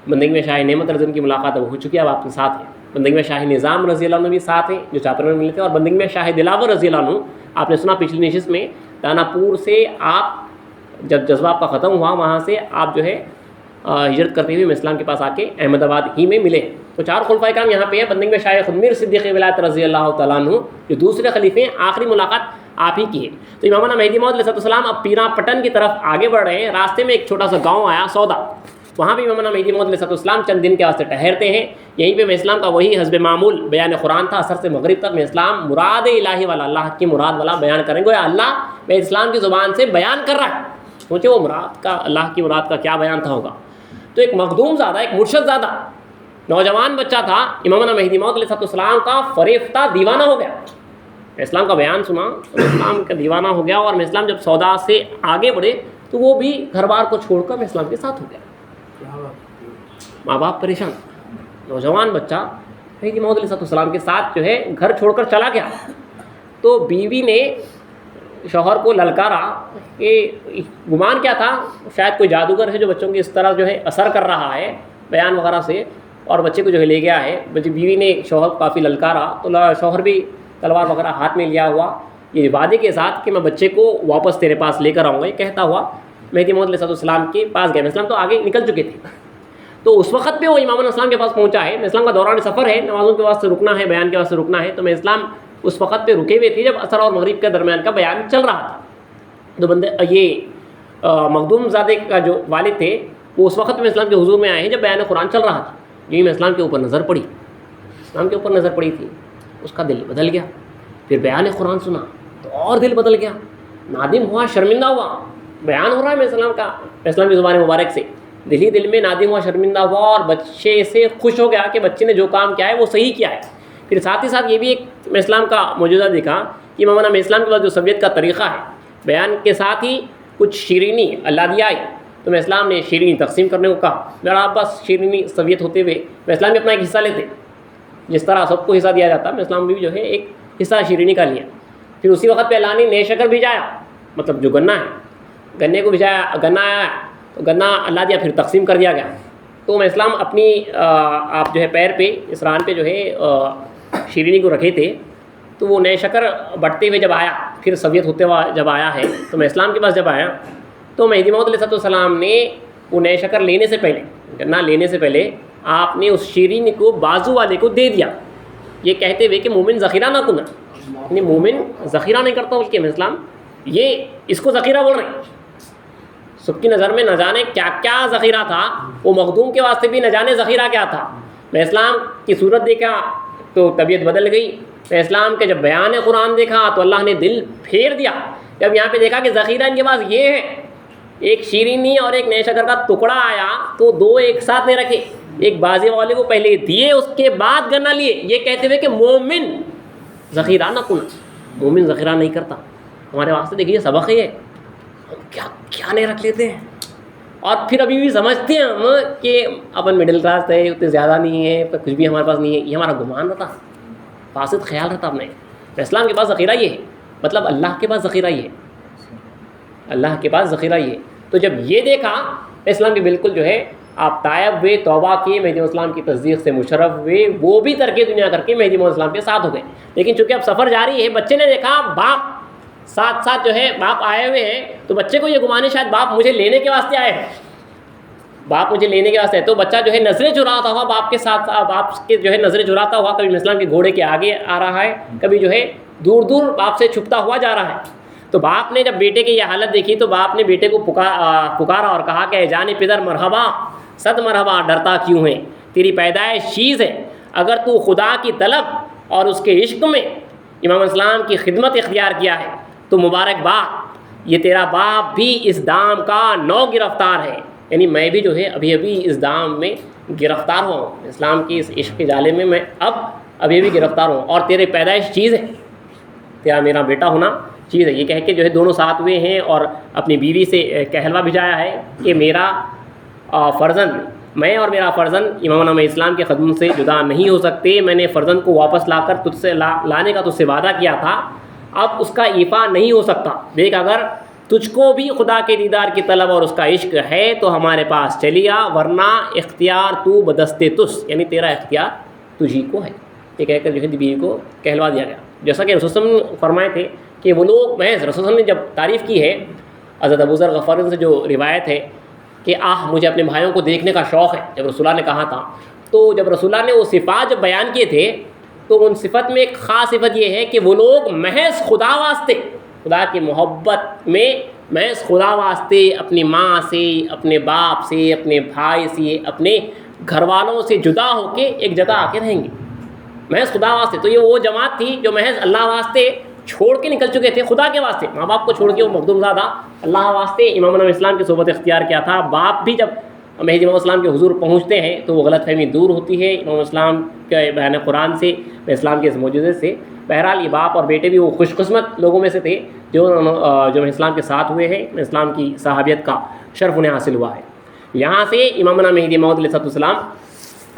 بندگی میں شاہ نعمت رضی کی ملاقات اب ہو چکی ہے، اب آپ کے ساتھ ہیں۔ بندگی میں شاہ نظام رضی اللہ عنہ بھی ساتھ ہیں جو چاپر میں ملے تھے، اور بندگی میں شاہ دلاور رضی اللہ عنہ آپ نے سنا پچھلی نشست میں دانا پور سے آپ جب جذبہ آپ کا ختم ہوا وہاں سے آپ جو ہے ہجرت کرتے ہوئے اسلام کے پاس آ کے احمد آباد ہی میں ملے۔ تو 4 خلفائے کرام یہاں پہ ہے۔ بندگی میں شاہ خود میر صدیق ولایت رضی اللہ تعالیٰ عنہ جو دوسرے خلیفے ہیں، آخری ملاقات آپ ہی کی ہے۔ تو امامنا مہدی موعود علیہ السلام اب پیرا پٹن کی طرف آگے بڑھ رہے ہیں۔ راستے میں ایک چھوٹا سا گاؤں آیا، سودا۔ وہاں بھی امام مہدی موعود علیہ السلام چند دن کے واسطے ٹھہرتے ہیں. یہیں پہ میں اسلام کا وہی حسب معمول بیان قرآن تھا. عصر سے مغرب تک میں اسلام مراد الہی والا، اللہ کی مراد والا بیان کریں گے. اللہ میں اسلام کی زبان سے بیان کر رہا ہے. سوچے وہ مراد کا، اللہ کی مراد کا کیا بیان تھا ہوگا. تو ایک مخدوم زادہ، ایک مرشد زادہ نوجوان بچہ تھا، امام مہدی موعود علیہ السلام کا فریفتہ دیوانہ ہو گیا. اسلام کا بیان سنا تو اسلام کا دیوانہ ہو گیا. اور میں اسلام جب سودا سے آگے بڑھے تو وہ بھی گھر بار کو چھوڑ کر میں اسلام کے ساتھ ہو گیا. ماں باپ پریشان، نوجوان بچہ مہدی موعود علیہ السلام کے ساتھ جو ہے گھر چھوڑ کر چلا گیا. تو بیوی نے شوہر کو للکارا کہ گمان کیا تھا، شاید کوئی جادوگر ہے جو بچوں کی اس طرح جو ہے اثر کر رہا ہے بیان وغیرہ سے، اور بچے کو جو ہے لے گیا ہے. بیوی نے شوہر کو کافی للکارا تو شوہر بھی تلوار وغیرہ ہاتھ میں لیا ہوا، یہ وعدے کے ساتھ کہ میں بچے کو واپس تیرے پاس لے کر آؤں گا، یہ کہتا ہوا مہدی موعود علیہ السلام کے پاس گیا. اسلام تو آگے نکل چکے تھے. تو اس وقت پہ وہ امام الاسلام کے پاس پہنچا ہے. اسلام کا دوران سفر ہے، نمازوں کے واسطے رکنا ہے، بیان کے واسطے رکنا ہے. تو میں اسلام اس وقت پہ رکے ہوئے تھے جب عصر اور مغرب کے درمیان کا بیان چل رہا تھا. تو یہ مخدوم زادے کا جو والد تھے وہ اس وقت میں اسلام کے حضور میں آئے ہیں جب بیان قرآن چل رہا تھا. یوں میں اسلام کے اوپر نظر پڑی، اسلام کے اوپر نظر پڑی تھی. اس کا دل بدل گیا. پھر بیان قرآن سنا تو اور دل بدل گیا، نادم ہوا، شرمندہ ہوا. بیان ہو رہا ہے میں اسلام کا، اسلام کی زبان مبارک سے. دل میں نادم ہوا، شرمندہ ہوا، اور بچے سے خوش ہو گیا کہ بچے نے جو کام کیا ہے وہ صحیح کیا ہے. پھر ساتھ ہی ساتھ یہ بھی ایک میں اسلام کا موجودہ دیکھا کہ مولانا میں اسلام کے بعد جو سبیت کا طریقہ ہے، بیان کے ساتھ ہی کچھ شیرینی اللہ دیا آئی. تو میں اسلام نے شیرینی تقسیم کرنے کو کہا. میرا عباس شیرینی سبیت ہوتے ہوئے میں اسلام میں اپنا ایک حصہ لیتے، جس طرح سب کو حصہ دیا جاتا. میں اسلام بھی جو ہے ایک حصہ شیرینی کا لیا. پھر اسی وقت پہ اللہ نے نئے شکر بھیجایا، مطلب جو گنا ہے، گنے کو بھیجایا، گنا آیا تو گنا اللہ دیا، پھر تقسیم کر دیا گیا. تو میں اسلام اپنی آپ جو ہے پیر پہ اس ران پہ جو ہے شیرینی کو رکھے تھے. تو وہ نئے شکر بٹتے ہوئے جب آیا، پھر سبیت ہوتے ہوا جب آیا ہے تو میں اسلام کے پاس جب آیا تو مہدی موعود علیہ السلام نے وہ نئے شکر لینے سے پہلے، گنا لینے سے پہلے آپ نے اس شیرینی کو بازو والے کو دے دیا، یہ کہتے ہوئے کہ مومن ذخیرہ نہ کنا، یعنی مومن ذخیرہ نہیں کرتا بلکہ میں اسلام یہ اس کو ذخیرہ بول رہے ہیں. سب کی نظر میں نہ جانے کیا کیا ذخیرہ تھا، وہ مخدوم کے واسطے بھی نہ جانے ذخیرہ کیا تھا. میں اسلام کی صورت دیکھا تو طبیعت بدل گئی. میں اسلام کے جب بیان قرآن دیکھا تو اللہ نے دل پھیر دیا. جب یہاں پہ دیکھا کہ ذخیرہ ان کے پاس یہ ہے، ایک شیرینی اور ایک نئے شکر کا ٹکڑا آیا تو دو ایک ساتھ نہیں رکھے، ایک بازی والے کو پہلے دیے اس کے بعد گنا لیے، یہ کہتے ہوئے کہ مومن ذخیرہ نہ کن، مومن ذخیرہ نہیں کرتا. ہمارے واسطے دیکھیے سبق ہے، کیا نہیں رکھ لیتے ہیں. اور پھر ابھی بھی سمجھتے ہیں ہم کہ اپن مڈل کلاس ہے، اتنے زیادہ نہیں ہے، کچھ بھی ہمارے پاس نہیں ہے. یہ ہمارا گمان رہتا، فاسد خیال رہتا اپنے. اسلام کے پاس ذخیرہ یہ ہے، مطلب اللہ کے پاس ذخیرہ یہ ہے، اللہ کے پاس ذخیرہ یہ. تو جب یہ دیکھا اسلام بھی بالکل جو ہے آپ طائب ہوئے، توبہ کیے، مہدی اسلام کی تصدیق سے مشرف ہوئے، وہ بھی ترک دنیا کر کے مہدی اسلام کے ساتھ ہو گئے. لیکن چونکہ اب سفر جاری ہے، بچے نے دیکھا باپ ساتھ ساتھ جو ہے باپ آئے ہوئے ہیں، تو بچے کو یہ گمانے شاید باپ مجھے لینے کے واسطے آئے ہیں، باپ مجھے لینے کے واسطے. تو بچہ جو ہے نظریں چراتا ہوا باپ کے ساتھ، باپ کے جو ہے نظریں چراتا ہوا، کبھی اسلام کے گھوڑے کے آگے آ رہا ہے، کبھی جو ہے دور دور باپ سے چھپتا ہوا جا رہا ہے. تو باپ نے جب بیٹے کی یہ حالت دیکھی تو باپ نے بیٹے کو پکارا اور کہا کہ اے جان پدر مرحبا، صد مرحبا، ڈرتا کیوں ہے، تیری پیدائش چیز ہے، اگر تو خدا کی طلب اور اس کے عشق میں امام اسلام کی خدمت اختیار کیا ہے تو مبارکباد، یہ تیرا باپ بھی اس دام کا نو گرفتار ہے. یعنی میں بھی جو ہے ابھی اس دام میں گرفتار ہوں، اسلام کی اس عشق کے جالے میں میں ابھی بھی گرفتار ہوں، اور تیرے پیدائش چیز ہے، تیرا میرا بیٹا ہونا چیز ہے. یہ کہہ کے جو ہے دونوں ساتھ ہوئے ہیں اور اپنی بیوی سے کہلوا بھجایا ہے کہ میرا فرزند، میں اور میرا فرزند امام نام اسلام کے خدمت سے جدا نہیں ہو سکتے. میں نے فرزند کو واپس لا کر تجھ سے لانے کا تجھ سے وعدہ کیا تھا، اب اس کا ایفا نہیں ہو سکتا. دیکھ اگر تجھ کو بھی خدا کے دیدار کی طلب اور اس کا عشق ہے تو ہمارے پاس چلیا، ورنہ اختیار تو بدستے تس، یعنی تیرا اختیار تجھی کو ہے. یہ کہہ کر جو ہے بیوی کو کہلوا دیا گیا. جیسا کہ رسول اللہ نے فرمائے تھے کہ وہ لوگ محض رسول اللہ نے جب تعریف کی ہے، حضرت ابو ذر غفاری سے جو روایت ہے کہ مجھے اپنے بھائیوں کو دیکھنے کا شوق ہے، جب رسول اللہ نے کہا تھا، تو جب رسول اللہ نے وہ صفات جب بیان کیے تھے تو ان صفت میں ایک خاص صفت یہ ہے کہ وہ لوگ محض خدا واسطے، خدا کی محبت میں محض خدا واسطے اپنی ماں سے، اپنے باپ سے، اپنے بھائی سے، اپنے گھر والوں سے جدا ہو کے ایک جگہ آ کے رہیں گے، محض خدا واسطے۔ تو یہ وہ جماعت تھی جو محض اللہ واسطے چھوڑ کے نکل چکے تھے، خدا کے واسطے، ماں باپ کو چھوڑ کے وہ مخدوم زادہ اللہ واسطے امام علیہ السلام کی صحبت اختیار کیا تھا۔ باپ بھی جب مہدی امام السلام کے حضور پہنچتے ہیں تو وہ غلط فہمی دور ہوتی ہے امام السلام کے بیان قرآن سے، اسلام کے اس موجودے سے۔ بہرحال یہ باپ اور بیٹے بھی وہ خوش قسمت لوگوں میں سے تھے جو اسلام کے ساتھ ہوئے ہیں، اسلام کی صحابیت کا شرف انہیں حاصل ہوا ہے۔ یہاں سے امامنا مہدی موعود علیہ السلام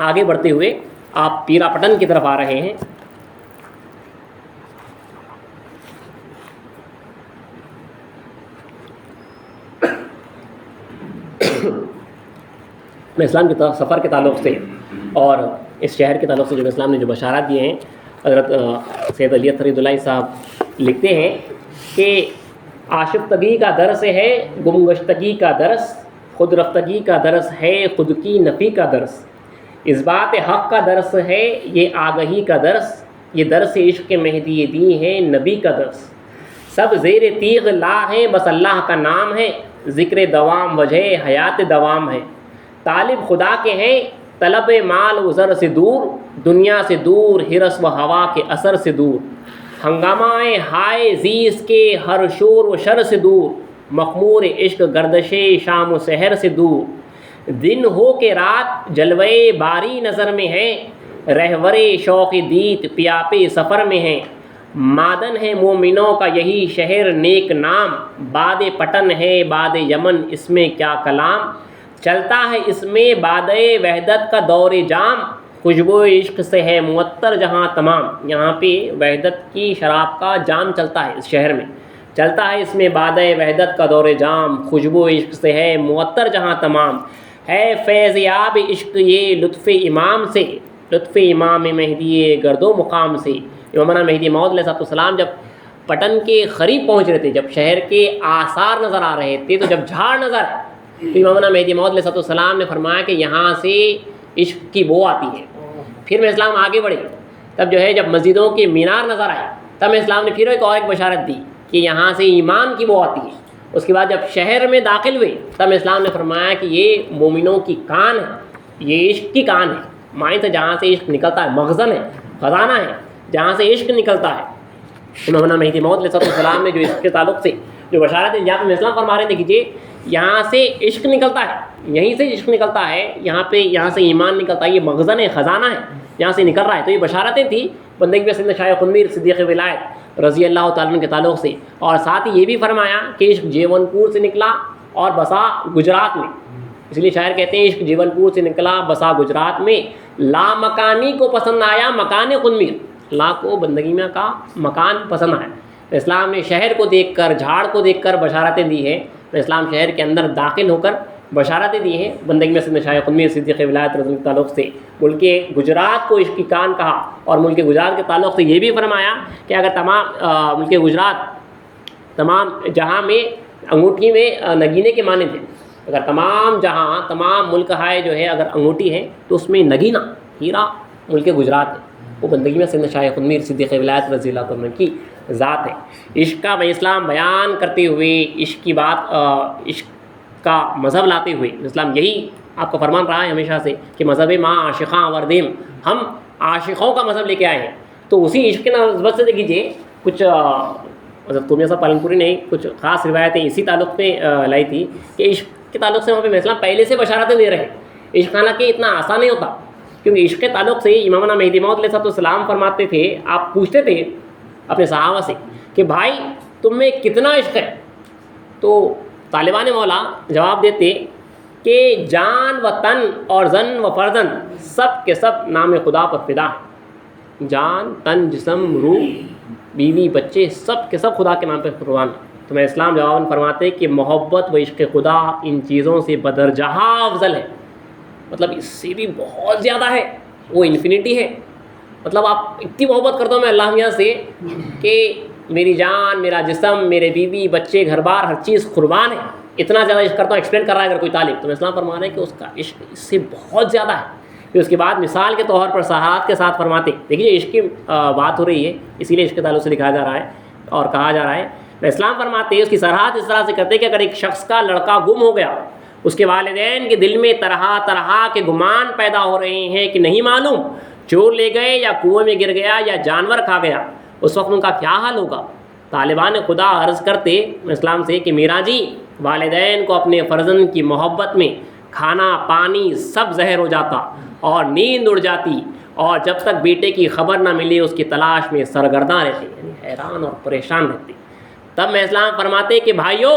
آگے بڑھتے ہوئے آپ پیرا پٹن کی طرف آ رہے ہیں۔ میں اسلام کے سفر کے تعلق سے اور اس شہر کے تعلق سے جو اسلام نے جو بشارات دیے ہیں، حضرت سید علی فرید اللہ صاحب لکھتے ہیں کہ آشفتگی کا درس ہے گمگشتگی کا درس، خود رفتگی کا درس ہے خود کی نفی کا درس، اس بات حق کا درس ہے یہ آگہی کا درس، یہ درس عشق مہدی دی ہے نبی کا درس، سب زیر تیغ لا ہے بس اللہ کا نام ہے، ذکر دوام وجہ حیات دوام ہے، طالب خدا کے ہیں طلب مال و زر سے دور، دنیا سے دور ہرس و ہوا کے اثر سے دور، ہنگامہ ہائے زیس کے ہر شور و شر سے دور، مخمور عشق گردش شام و سحر سے دور، دن ہو کے رات جلوے باری نظر میں ہیں، رہور شوق دیت پیاپے سفر میں ہیں، مادن ہے مومنوں کا یہی شہر نیک نام، باد پٹن ہے باد یمن اس میں کیا کلام، چلتا ہے اس میں باد وحدت کا دور جام، خوشبو عشق سے ہے معطر جہاں تمام۔ یہاں پہ وحدت کی شراب کا جام چلتا ہے اس شہر میں، چلتا ہے اس میں باد وحدت کا دور جام، خوشبو عشق سے ہے معطر جہاں تمام، ہے فیض یاب عشق یہ لطف امام سے، لطف امام مہدی گرد و مقام سے۔ امامنا مہدی موعود علیہ السلام جب پٹن کے قریب پہنچ رہے تھے، جب شہر کے آثار نظر آ رہے تھے، تو جب جھاڑ نظر آئے تو امامنا مہدی موعود علیہ السلام نے فرمایا کہ یہاں سے عشق کی بو آتی ہے۔ پھر میں اسلام آگے بڑھے، تب جو ہے جب مسجدوں کے مینار نظر آئے، تب میں اسلام نے پھر ایک بشارت دی کہ یہاں سے ایمان کی بو آتی ہے۔ اس کے بعد جب شہر میں داخل ہوئے، تب اسلام نے فرمایا کہ یہ مومنوں کی کان ہے، یہ عشق کی کان ہے، مائیں سے جہاں سے عشق نکلتا ہے، مخزن ہے، خزانہ ہے جہاں سے عشق نکلتا ہے۔ امامنا مہدی موعود علیہ السلام نے جو اس کے تعلق سے جو بشارت ہے، جہاں پہ اسلام فرما رہے تھے کہ جی یہاں سے عشق نکلتا ہے، یہیں سے عشق نکلتا ہے، یہاں سے ایمان نکلتا ہے، یہ مخزن ہے، خزانہ ہے، یہاں سے نکل رہا ہے۔ تو یہ بشارتیں تھیں بندگی میں سیدنا شاہ خنویر صدیق ولایت رضی اللہ تعالیٰ عنہ کے تعلق سے، اور ساتھ ہی یہ بھی فرمایا کہ عشق جیون پور سے نکلا اور بسا گجرات میں، اس لیے شاعر کہتے ہیں عشق جیون پور سے نکلا بسا گجرات میں، لا مکانی کو پسند آیا مکان خنویر، لا کو بندگی میں کا مکان پسند آیا۔ اسلام نے شہر کو دیکھ کر، جھاڑ کو دیکھ کر بشارتیں دی ہیں، اسلام شہر کے اندر داخل ہو کر بشارتیں دی ہیں بندگی میں سیدنا شاہ خنویر صدیق ولایت رضی اللہ تعلق سے۔ ملک گجرات کو عشق کی کان کہا، اور ملک گجرات کے تعلق سے یہ بھی فرمایا کہ اگر تمام ملک گجرات تمام جہاں میں انگوٹھی میں نگینے کے معنی تھے، اگر تمام جہاں تمام ملک ہائے جو ہے اگر انگوٹھی ہے تو اس میں نگینہ ہیرا ملک گجرات ہے، وہ بندگی میں سیدنا شاہ خنویر صدیق ولایت رضی اللہ عنہ کی ذات ہے۔ عشق کا اسلام بیان کرتے ہوئے، عشق کی بات، عشق کا مذہب لاتے ہوئے، اسلام یہی آپ کا فرمان رہا ہے ہمیشہ سے کہ مذہب ماں عاشقاں وردیم، ہم عاشقوں کا مذہب لے کے آئے ہیں۔ تو اسی عشق کے نسبت سے دیکھیے کچھ حضرت قمیہ صاحب پالن پوری نے کچھ خاص روایتیں اسی تعلق پہ لائی تھی کہ عشق کے تعلق سے وہاں پہ اسلام پہلے سے بشارتیں دے رہے ہیں۔ عشق حالانکہ اتنا آسان نہیں ہوتا، کیونکہ عشق کے تعلق سے امامنا مہدی موعود علیہ السلام فرماتے تھے، آپ پوچھتے تھے اپنے صحابہ سے کہ بھائی تم میں کتنا عشق ہے، تو طالبان مولا جواب دیتے کہ جان و تن اور زن و فرزن سب کے سب نام خدا پر فدا ہیں، جان تن جسم روح بیوی بچے سب کے سب خدا کے نام پہ قربان ہیں۔ تو میں اسلام جواب فرماتے کہ محبت و عشق خدا ان چیزوں سے بدرجہ افضل ہے، مطلب اس سے بھی بہت زیادہ ہے، وہ انفینٹی ہے، مطلب آپ اتنی محبت کرتا ہوں میں اللہ میاں سے کہ میری جان، میرا جسم، میرے بیوی بچے گھر بار ہر چیز قربان ہے، اتنا زیادہ عشق کرتا ہوں۔ ایکسپلین کر رہا ہے اگر کوئی طالب، تو اسلام فرما رہے ہیں کہ اس کا عشق اس سے بہت زیادہ ہے۔ پھر اس کے بعد مثال کے طور پر صحابہ کے ساتھ فرماتے، دیکھیے عشق کی بات ہو رہی ہے، اسی لیے عشق کے تعلق سے لکھا جا رہا ہے اور کہا جا رہا ہے اسلام فرماتے ہیں اس کی سرحد اس طرح سے کرتے کہ اگر ایک شخص کا لڑکا گم ہو گیا، اس کے والدین کے دل میں طرح طرح کے گمان پیدا ہو رہے ہیں کہ نہیں معلوم چور لے گئے یا کنویں میں گر گیا یا جانور کھا گیا، اس وقت ان کا کیا حال ہوگا؟ طالبان خدا عرض کرتے اسلام سے کہ میرا جی، والدین کو اپنے فرزند کی محبت میں کھانا پانی سب زہر ہو جاتا اور نیند اڑ جاتی، اور جب تک بیٹے کی خبر نہ ملے اس کی تلاش میں سرگرداں رہتے، یعنی حیران اور پریشان رہتے۔ تب میں اسلام فرماتے کہ بھائیو،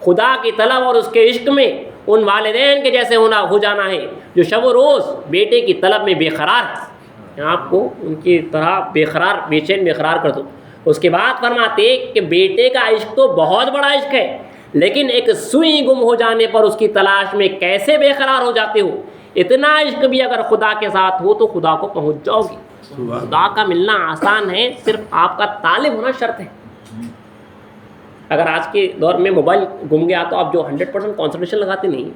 خدا کی طلب اور اس کے عشق میں ان والدین کے جیسے ہو جانا ہے جو شب و روز بیٹے کی طلب میں بے قرار ہے۔ آپ کو ان کی طرح بے قرار، بے چین بے قرار کر دو۔ اس کے بعد فرماتے کہ بیٹے کا عشق تو بہت بڑا عشق ہے، لیکن ایک سوئی گم ہو جانے پر اس کی تلاش میں کیسے بے قرار ہو جاتے ہو، اتنا عشق بھی اگر خدا کے ساتھ ہو تو خدا کو پہنچ جاؤ گی۔ خدا کا ملنا آسان ہے، صرف آپ کا طالب ہونا شرط ہے۔ اگر آج کے دور میں موبائل گم گیا تو آپ جو 100% کانسنٹریشن لگاتے نہیں،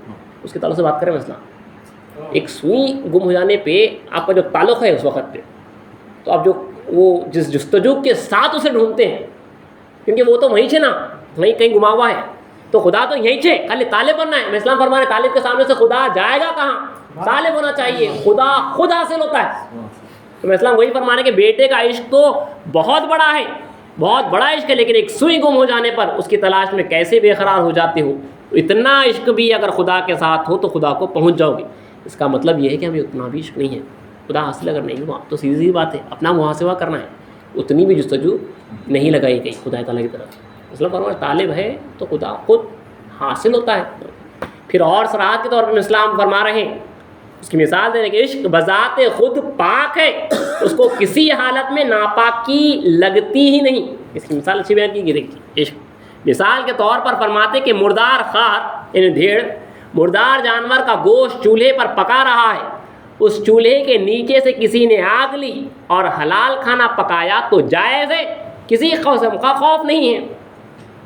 اس کے تعلق سے بات کریں مسئلہ، ایک سوئی گم ہو جانے پہ آپ کا جو تعلق ہے اس وقت پہ، تو آپ جو وہ جس جستجو کے ساتھ اسے ڈھونڈتے ہیں، کیونکہ وہ تو وہیں سے نا، وہیں کہیں گما ہوا ہے، تو خدا تو یہیں سے، خالی طالب بننا ہے۔ میں اسلام فرما رہے طالب کے سامنے سے خدا جائے گا کہاں؟ طالب ہونا چاہیے، خدا خود حاصل ہوتا ہے۔ تو میں اسلام وہی فرما رہے کہ بیٹے کا عشق تو بہت بڑا ہے، بہت بڑا عشق ہے، لیکن ایک سوئی گم ہو جانے پر اس کی تلاش میں کیسے بے قرار ہو جاتے ہو، اتنا عشق بھی اگر خدا کے ساتھ ہو تو خدا کو پہنچ جاؤ گے۔ اس کا مطلب یہ ہے کہ ہمیں اتنا بھی عشق نہیں ہے، خدا حاصل اگر نہیں ہوا تو سیدھی سی بات ہے اپنا محاسبہ کرنا ہے، اتنی بھی جستجو نہیں لگائی گئی خدا تعالیٰ کی طرف۔ اسلام فرمایا طالب ہے تو خدا خود حاصل ہوتا ہے۔ پھر اور صراحت کے طور پر اسلام فرما رہے ہیں، اس کی مثال دے رہے کہ عشق بذات خود پاک ہے، اس کو کسی حالت میں ناپاکی لگتی ہی نہیں۔ اس کی مثال اچھی بیان کی گئی تھی۔ عشق مثال کے طور پر فرماتے کہ مردار خار یعنی بھیڑ، مردار جانور کا گوشت چولہے پر پکا رہا ہے، اس چولہے کے نیچے سے کسی نے آگ لی اور حلال کھانا پکایا تو جائز ہے، کسی قسم کا خوف نہیں ہے۔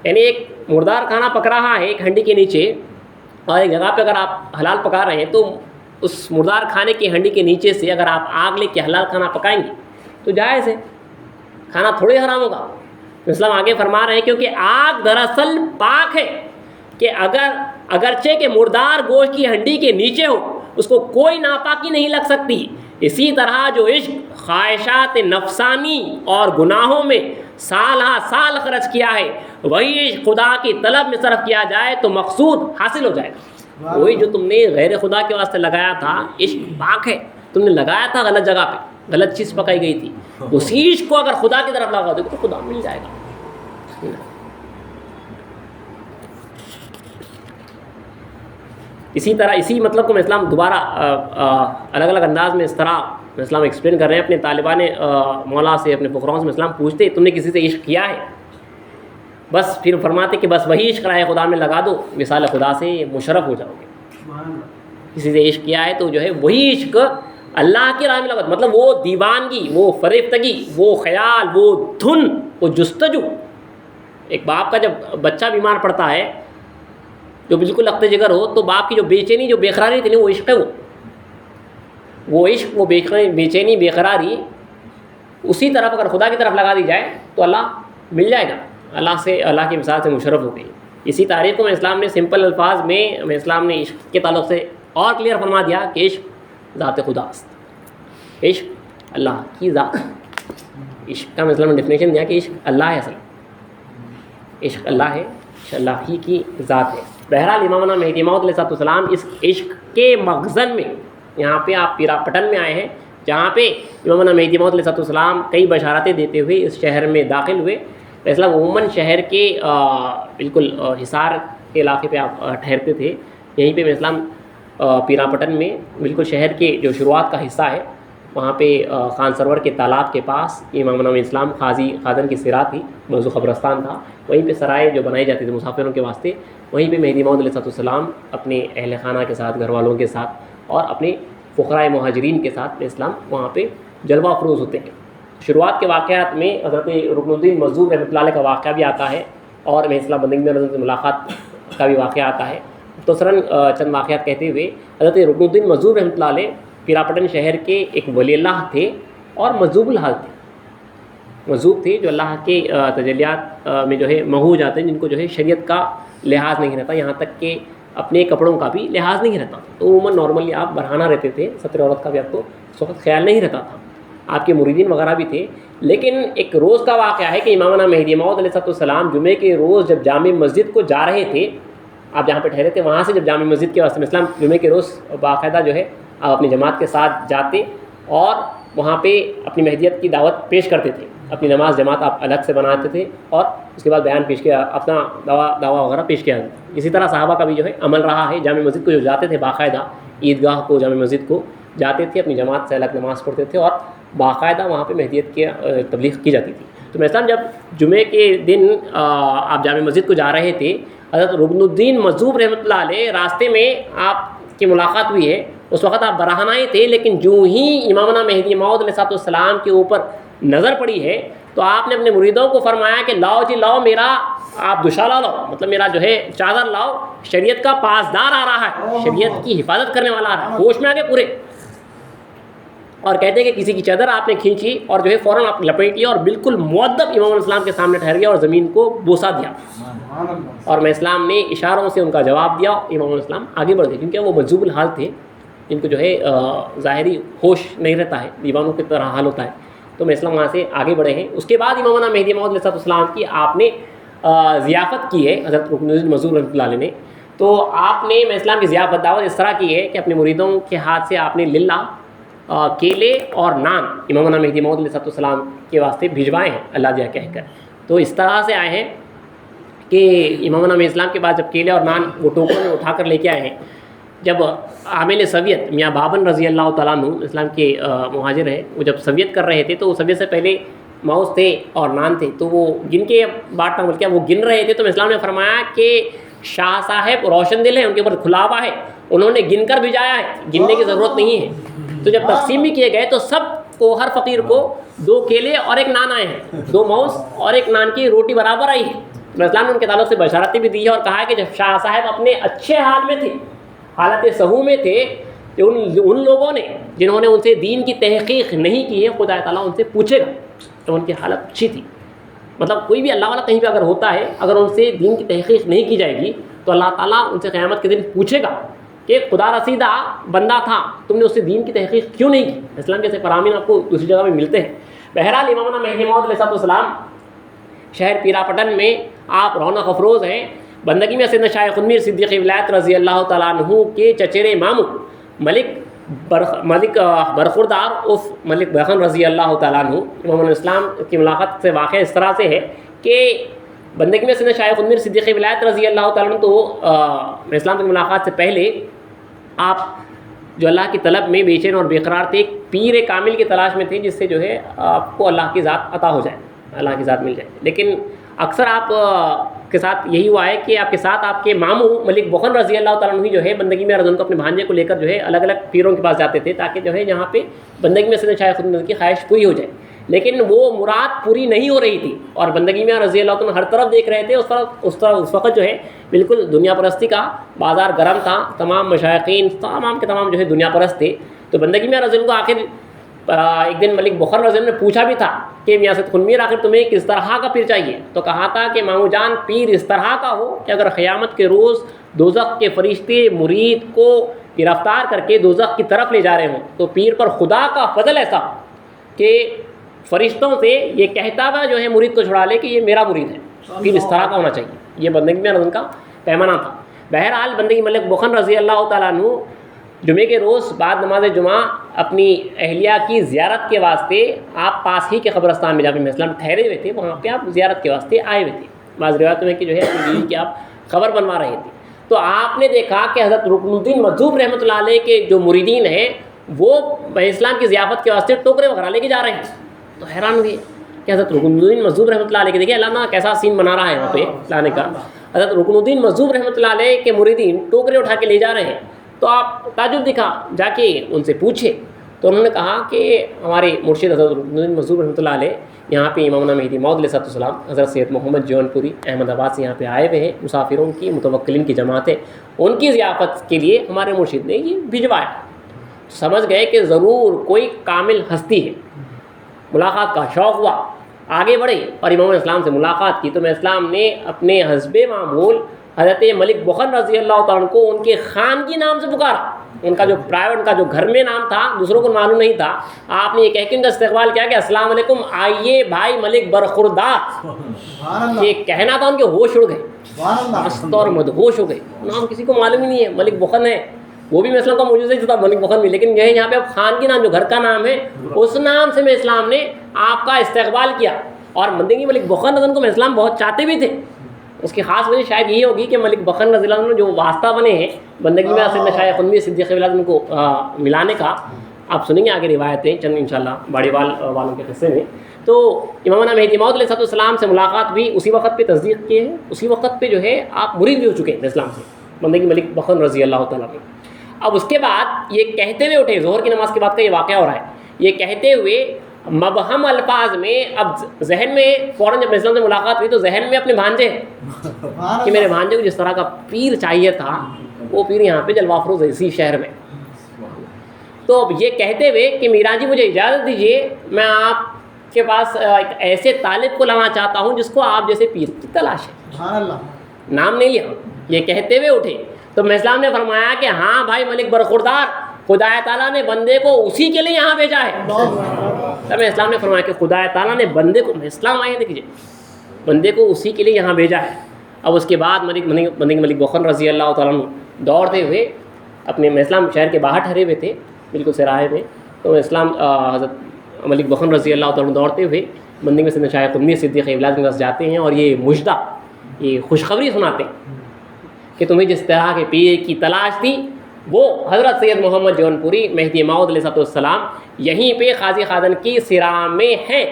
یعنی ایک مردار کھانا پک رہا ہے ایک ہنڈی کے نیچے، اور ایک جگہ پہ اگر آپ حلال پکا رہے ہیں تو اس مردار کھانے کی ہنڈی کے نیچے سے اگر آپ آگ لے کے حلال کھانا پکائیں گے تو جائز ہے، کھانا تھوڑے حرام ہوگا۔ اسلام آگے فرما رہے ہیں کیونکہ آگ دراصل پاک ہے کہ اگرچہ کہ مردار گوشت کی ہنڈی کے نیچے ہو اس کو کوئی ناپاکی نہیں لگ سکتی، اسی طرح جو عشق خواہشات نفسانی اور گناہوں میں سال ہا سال خرچ کیا ہے، وہی عشق خدا کی طلب میں صرف کیا جائے تو مقصود حاصل ہو جائے گا۔ وہی جو تم نے غیر خدا کے واسطے لگایا تھا، عشق پاک ہے، تم نے لگایا تھا غلط جگہ پہ، غلط چیز پکائی گئی تھی، اسی عشق کو اگر خدا کی طرف لگا دو تو خدا مل جائے گا۔ اسی طرح اسی مطلب کو میں اسلام دوبارہ الگ الگ انداز میں اس طرح اسلام ایکسپلین کر رہے ہیں اپنے طالبان مولا سے، اپنے فقراؤں سے اسلام پوچھتے تم نے کسی سے عشق کیا ہے؟ بس پھر فرماتے کہ بس وہی عشق رائے خدا میں لگا دو، مثال خدا سے مشرف ہو جاؤ گے۔ کسی سے عشق کیا ہے تو جو ہے وہی عشق اللہ کی راہ میں لگا دو، مطلب وہ دیوانگی، وہ فریفتگی، وہ خیال، وہ دھن، وہ جستجو۔ ایک باپ کا جب بچہ بیمار پڑتا ہے جو بالکل لخت جگر ہو تو باپ کی جو بے چینی، جو بے قراری تھی وہ عشق ہے، وہ عشق، وہ بے چینی، بے قراری اسی طرف اگر خدا کی طرف لگا دی جائے تو اللہ مل جائے گا، اللہ کی مثال سے مشرف ہو گئی۔ اسی تعریف کو میں اسلام نے سمپل الفاظ میں اسلام نے عشق کے تعلق سے اور کلیئر فرما دیا کہ عشق ذات خدا است، عشق اللہ کی ذات۔ عشق کا اسلام نے ڈیفینیشن دیا کہ عشق اللہ ہے، اصل عشق اللہ ہے، اللہ ہی کی ذات ہے۔ بہرحال امامنا مہدی موعود علیہ السلام اس عشق کے مخزن میں، یہاں پہ آپ پیرا پٹن میں آئے ہیں جہاں پہ امامنا مہدی موعود علیہ السلام کئی بشارتیں دیتے ہوئے اس شہر میں داخل ہوئے۔ اسلام عموماً شہر کے بالکل حصار کے علاقے پہ آپ ٹھہرتے تھے، یہیں پہ اسلام پیرا پٹن میں بالکل شہر کے جو شروعات کا حصہ ہے وہاں پہ خان سرور کے تالاب کے پاس امامنا اسلام خازن کی سرا تھی، موضوع قبرستان تھا، وہیں پہ سرائے جو بنائی جاتی تھی مسافروں کے واسطے، وہیں پہ مہدی موعود علیہ السلام اپنے اہل خانہ کے ساتھ، گھر والوں کے ساتھ اور اپنے فقراء مہاجرین کے ساتھ اسلام وہاں پہ جلوہ افروز ہوتے ہیں۔ شروعات کے واقعات میں حضرت رکن الدین مظہور رحمۃ اللہ علیہ کا واقعہ بھی آتا ہے اور میں اسلام بندگی میں حضرت سے ملاقات کا بھی واقعہ آتا ہے۔ تو سرن چند واقعات کہتے ہوئے حضرت رکن الدین مظہور رحمۃ اللہ علیہ پیراپٹن شہر کے ایک ولی اللہ تھے اور مجذوب الحال تھے، مجذوب تھے، جو اللہ کے تجلیات میں جو ہے مغو جاتے ہیں، جن کو جو ہے شریعت کا لحاظ نہیں رہتا، یہاں تک کہ اپنے کپڑوں کا بھی لحاظ نہیں رہتا. تو عموماً نارملی آپ برہنہ رہتے تھے، ستر عورت کا بھی آپ کو اس وقت خیال نہیں رہتا تھا. آپ کے مریدین وغیرہ بھی تھے. لیکن ایک روز کا واقعہ ہے کہ امامنا مہدی موعود علیہ السلام جمعے کے روز جب جامع مسجد کو جا رہے تھے، آپ جہاں پہ ٹھہرے تھے وہاں سے جب جامع مسجد کے واسطے اسلام جمعے کے روز باقاعدہ جو ہے آپ اپنی جماعت کے ساتھ جاتے اور وہاں پہ اپنی مہدیت کی دعوت پیش کرتے تھے. اپنی نماز جماعت آپ الگ سے بناتے تھے اور اس کے بعد بیان پیش کیا، اپنا دعویٰ وغیرہ پیش کیا. اسی طرح صحابہ کا بھی جو ہے عمل رہا ہے. جامع مسجد کو جو جاتے تھے باقاعدہ عیدگاہ کو، جامع مسجد کو جاتے تھے، اپنی جماعت سے الگ نماز پڑھتے تھے اور باقاعدہ وہاں پہ مہدیت کی تبلیغ کی جاتی تھی. تو مثلاً جب جمعے کے دن آپ جامع مسجد کو جا رہے تھے، حضرت رکن الدین مجذوب رحمۃ اللہ علیہ راستے میں آپ کی ملاقات ہوئی ہے. اس وقت آپ برہنہ ہی تھے، لیکن جو ہی امامنا مہدی موعود علیہ السلام کے اوپر نظر پڑی ہے تو آپ نے اپنے مریدوں کو فرمایا کہ لاؤ جی لاؤ، میرا آپ دوشالہ لاؤ، مطلب میرا جو ہے چادر لاؤ، شریعت کا پاسدار آ رہا ہے، شریعت کی حفاظت کرنے والا آ رہا ہے. ہوش میں آ گئے پورے، اور کہتے ہیں کہ کسی کی چادر آپ نے کھینچی اور جو ہے فوراً آپ لپیٹ لیا اور بالکل مؤدب امام علیہ السلام کے سامنے ٹھہر گیا اور زمین کو بوسہ دیا. اور میں اسلام نے اشاروں سے ان کا جواب دیا. امام علیہ السلام آگے بڑھ گئے کیونکہ وہ مجذوب الحال تھے، ان کو جو ہے ظاہری ہوش نہیں رہتا ہے، دیوانوں کی طرح حال ہوتا ہے. تو میں اسلام وہاں سے آگے بڑھے ہیں. اس کے بعد امامنا مہدی موعود علیہ السلام کی آپ نے ضیافت کی ہے حضرت رکن الدین مجذوب رحمۃ اللہ علیہ نے. تو آپ نے میں اسلام کی ضیافت دعوت اس طرح کی ہے کہ اپنے مریدوں کے ہاتھ سے آپ نے للہ کیلے اور نان امامنا مہدی موعود علیہ السلام کے واسطے بھجوائے ہیں اللہ دیا کہہ کر. تو اس طرح سے آئے ہیں کہ امامنا مہدی اسلام کے بعد جب کیلے اور نان وہ ٹوکروں میں اٹھا کر لے کے آئے ہیں، جب عامل سویت میاں بابن رضی اللہ تعالیٰ عنہ اسلام کے مہاجر ہیں، وہ جب سویت کر رہے تھے تو وہ سویت سے پہلے ماؤس تھے اور نان تھے، تو وہ گن کے بانٹنا بول کے وہ گن رہے تھے. تو اسلام نے فرمایا کہ شاہ صاحب روشن دل ہیں، ان کے اوپر کھلا ہوا ہے، انہوں نے گن کر بھیجایا ہے، گننے کی ضرورت نہیں ہے. تو جب تقسیم بھی کیے گئے تو سب کو، ہر فقیر کو 2 کیلے اور 1 نان آئے ہیں، 2 ماؤس اور 1 نان کی روٹی برابر آئی ہے. اسلام نے ان کے تعلق سے بشارتیں بھی دی ہے اور کہا ہے کہ جب شاہ صاحب اپنے اچھے حال میں تھے، حالت سہو میں تھے، کہ ان لوگوں نے جنہوں نے ان سے دین کی تحقیق نہیں کی ہے، خدا تعالیٰ ان سے پوچھے گا. تو ان کی حالت اچھی تھی. مطلب کوئی بھی اللہ والا کہیں پہ اگر ہوتا ہے، اگر ان سے دین کی تحقیق نہیں کی جائے گی تو اللہ تعالیٰ ان سے قیامت کے دن پوچھے گا کہ خدا رسیدہ بندہ تھا، تم نے اس سے دین کی تحقیق کیوں نہیں کی. اسلام جیسے فرامین آپ کو دوسری جگہ میں ملتے ہیں. بہرحال امامنا مہدی موعود علیہ السلام شہر پیراپٹن میں آپ رونق افروز ہیں. بندگی میں سیدنا شاہ خنمیر صدیق ولایت رضی اللہ تعالیٰ عنہ کے چچیرے ماموں ملک برخوردار عرف ملک بخن رضی اللہ تعالیٰ عنہ، امام الاسلام کی ملاقات سے واقعہ اس طرح سے ہے کہ بندگی میں سیدنا شاہ خنمیر صدیق ولایت رضی اللہ تعالیٰ عنہ تو اسلام کی ملاقات سے پہلے آپ جو اللہ کی طلب میں بے چین اور بے قرار تھے، ایک پیر کامل کی تلاش میں تھے جس سے جو ہے آپ کو اللہ کی ذات عطا ہو جائے، اللہ کی ذات مل جائے. لیکن اکثر آپ کے ساتھ یہی ہوا ہے کہ آپ کے ساتھ آپ کے ماموں ملک بخن رضی اللہ تعالیٰ عنہ جو ہے بندگی میں رضن کو اپنے بھانجے کو لے کر جو ہے الگ الگ پیروں کے پاس جاتے تھے تاکہ جو ہے یہاں پہ بندگی میں سیدنا شاہ خنمیر کی خواہش پوری ہو جائے. لیکن وہ مراد پوری نہیں ہو رہی تھی اور بندگی میں رضی اللہ تعالیٰ ہر طرف دیکھ رہے تھے. اس وقت جو ہے بالکل دنیا پرستی کا بازار گرم تھا، تمام مشائقین تمام کے تمام جو ہے دنیا پرست تھے. تو بندگی میں رضی اللہ کو آخر ایک دن ملک بخن رضی اللہ نے پوچھا بھی تھا کہ میاں سید خنمیر آخر تمہیں کس طرح کا پیر چاہیے؟ تو کہا تھا کہ مامو جان پیر اس طرح کا ہو کہ اگر قیامت کے روز دوزخ کے فرشتے مرید کو گرفتار کر کے دوزخ کی طرف لے جا رہے ہوں تو پیر پر خدا کا فضل ایسا کہ فرشتوں سے یہ کہتا ہوا جو ہے مرید کو چھڑا لے کہ یہ میرا مرید ہے. پیر اس طرح کا ہونا چاہیے. یہ بندگی میں ان کا پیمانہ تھا. بہرحال بندگی ملک بخن رضی اللہ تعالیٰ عنہ جمعے کے روز بعد نماز جمعہ اپنی اہلیہ کی زیارت کے واسطے آپ پاس ہی کے قبرستان میں جا کے اسلام ٹھہرے ہوئے تھے، وہاں پہ آپ زیارت کے واسطے آئے ہوئے تھے. بعض روایتوں میں کہ جو ہے اپنی بیوی کی آپ خبر بنوا رہے تھے. تو آپ نے دیکھا کہ حضرت رکن الدین مجذوب رحمۃ اللہ علیہ کے جو مریدین ہیں وہ اسلام کی ضیافت کے واسطے ٹوکرے وغیرہ لے کے جا رہے ہیں. تو حیران ہوئے کہ حضرت رکن الدین مجذوب رحمۃ اللہ علیہ کے دیکھیے اللہ تعالیٰ کیسا سین بنا رہا ہے وہاں پہ لانے کا. حضرت رکن الدین مجذوب رحمۃ اللہ علیہ کے مریدین ٹوکرے اٹھا کے لے جا رہے ہیں. تو آپ تعجب دکھا جا کے ان سے پوچھے تو انہوں نے کہا کہ ہمارے مرشد حضرت رکن الدین مجذوب رحمۃ اللہ علیہ یہاں پہ امامنا مہدی موعود علیہ السلام حضرت سید محمد جون پوری احمد آباد سے یہاں پہ آئے ہوئے ہیں. مسافروں کی متوکلین کی جماعت ہے، ان کی ضیافت کے لیے ہمارے مرشد نے یہ بھجوایا. سمجھ گئے کہ ضرور کوئی کامل ہستی ہے. ملاقات کا شوق ہوا آگے بڑھے اور امام اسلام سے ملاقات کی تو امام اسلام نے اپنے حسب معمول حضرت ملک بخن رضی اللہ تعالیٰ عنہ کو ان کے خان کی نام سے پکارا. ان کا جو پرائیویٹ، ان کا جو گھر میں نام تھا دوسروں کو معلوم نہیں تھا. آپ نے یہ کہہ کے ان کا استقبال کیا کہ السلام علیکم، آئیے بھائی ملک برخوردار. یہ کہنا تھا ان کے ہوش اڑ گئے، مست اور مدہوش ہو گئے. نام کسی کو معلوم ہی نہیں ہے، ملک بخن ہے، وہ بھی اسلام کا معجزہ ہی تھا ملک بخن بھی، لیکن یہاں پہ اب خان کی نام جو گھر کا نام ہے اس نام سے میں اسلام نے آپ کا استقبال کیا. اور بندگی ملک بخن رضی اللہ عنہ کو اسلام بہت چاہتے بھی تھے. اس کی خاص وجہ شاید یہ ہوگی کہ ملک بخن رضی اللہ عنہ جو واسطہ بنے ہیں بندگی میں سیدنا شاہ خنوی صدیق رضی اللہ عنہ کو ملانے کا. آپ سنیں گے آگے روایتیں چند انشاءاللہ باڑی والوں کے قصے میں. تو امام مہدی موعود علیہ السلام سے ملاقات بھی اسی وقت پہ تصدیق کی ہے، اسی وقت پہ جو ہے آپ مرید بھی ہو چکے ہیں اسلام سے بندگی ملک بخن رضی اللہ تعالیٰ عنہ. اب اس کے بعد یہ کہتے ہوئے اٹھے، ظہر کی نماز کے بعد کا یہ واقعہ ہو رہا ہے. یہ کہتے ہوئے مبہم الفاظ میں اب ذہن میں فوراً جب اسلام سے ملاقات ہوئی تو ذہن میں اپنے بھانجے کہ میرے بھانجے کو جس طرح کا پیر چاہیے تھا وہ پیر یہاں پہ جلوہ افروز ہے اسی شہر میں. تو اب یہ کہتے ہوئے کہ میرا جی مجھے اجازت دیجیے، میں آپ کے پاس ایک ایسے طالب کو لانا چاہتا ہوں جس کو آپ جیسے پیر کی تلاش ہے. نام نہیں لیا. یہ کہتے ہوئے اٹھے تو اسلام نے فرمایا کہ ہاں بھائی ملک برخوردار، خدا تعالیٰ نے بندے کو اسی کے لیے یہاں بھیجا ہے. تب اسلام نے فرمایا کہ خدا تعالیٰ نے بندے کو، اسلام آئے دیکھیے، بندے کو اسی کے لیے یہاں بھیجا ہے. اب اس کے بعد ملک بخن رضی اللہ تعالیٰ عنہ دوڑتے ہوئے اپنے اسلام شہر کے باہر ٹھہرے ہوئے تھے بالکل سراہے میں. تو اسلام حضرت ملک بخن رضی اللہ تعالیٰ عنہ دوڑتے ہوئے بندگی میں سیدنا شاہ خنوی صدیق اولاد کے پاس جاتے ہیں اور یہ مژدہ، یہ خوشخبری سناتے ہیں کہ تمہیں جس طرح کے پیر کی تلاش تھی وہ حضرت سید محمد جون پوری مہدی موعود علیہ السلام یہیں پہ قاضی خادن کی سرا میں ہیں.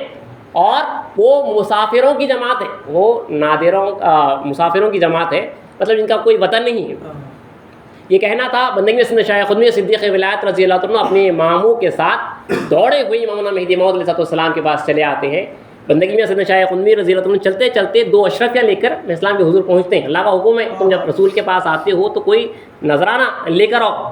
اور وہ مسافروں کی جماعت ہے، وہ نادروں مسافروں کی جماعت ہے، مطلب ان کا کوئی وطن نہیں ہے. یہ کہنا تھا. بندگی میں سیدنا شاہ خنوی صدیق ولایت رضی اللہ عنہ اپنے ماموں کے ساتھ دوڑے ہوئے امام مہدی موعود علیہ السلام کے پاس چلے آتے ہیں. بندگی میں سیدنا شاہ خنوی رضی اللہ عنہ چلتے چلتے 2 اشرفیاں لے کر اسلام کے حضور پہنچتے ہیں. اللہ کا حکم ہے تم جب رسول کے پاس آتے ہو تو کوئی نذرانہ لے کر آؤ.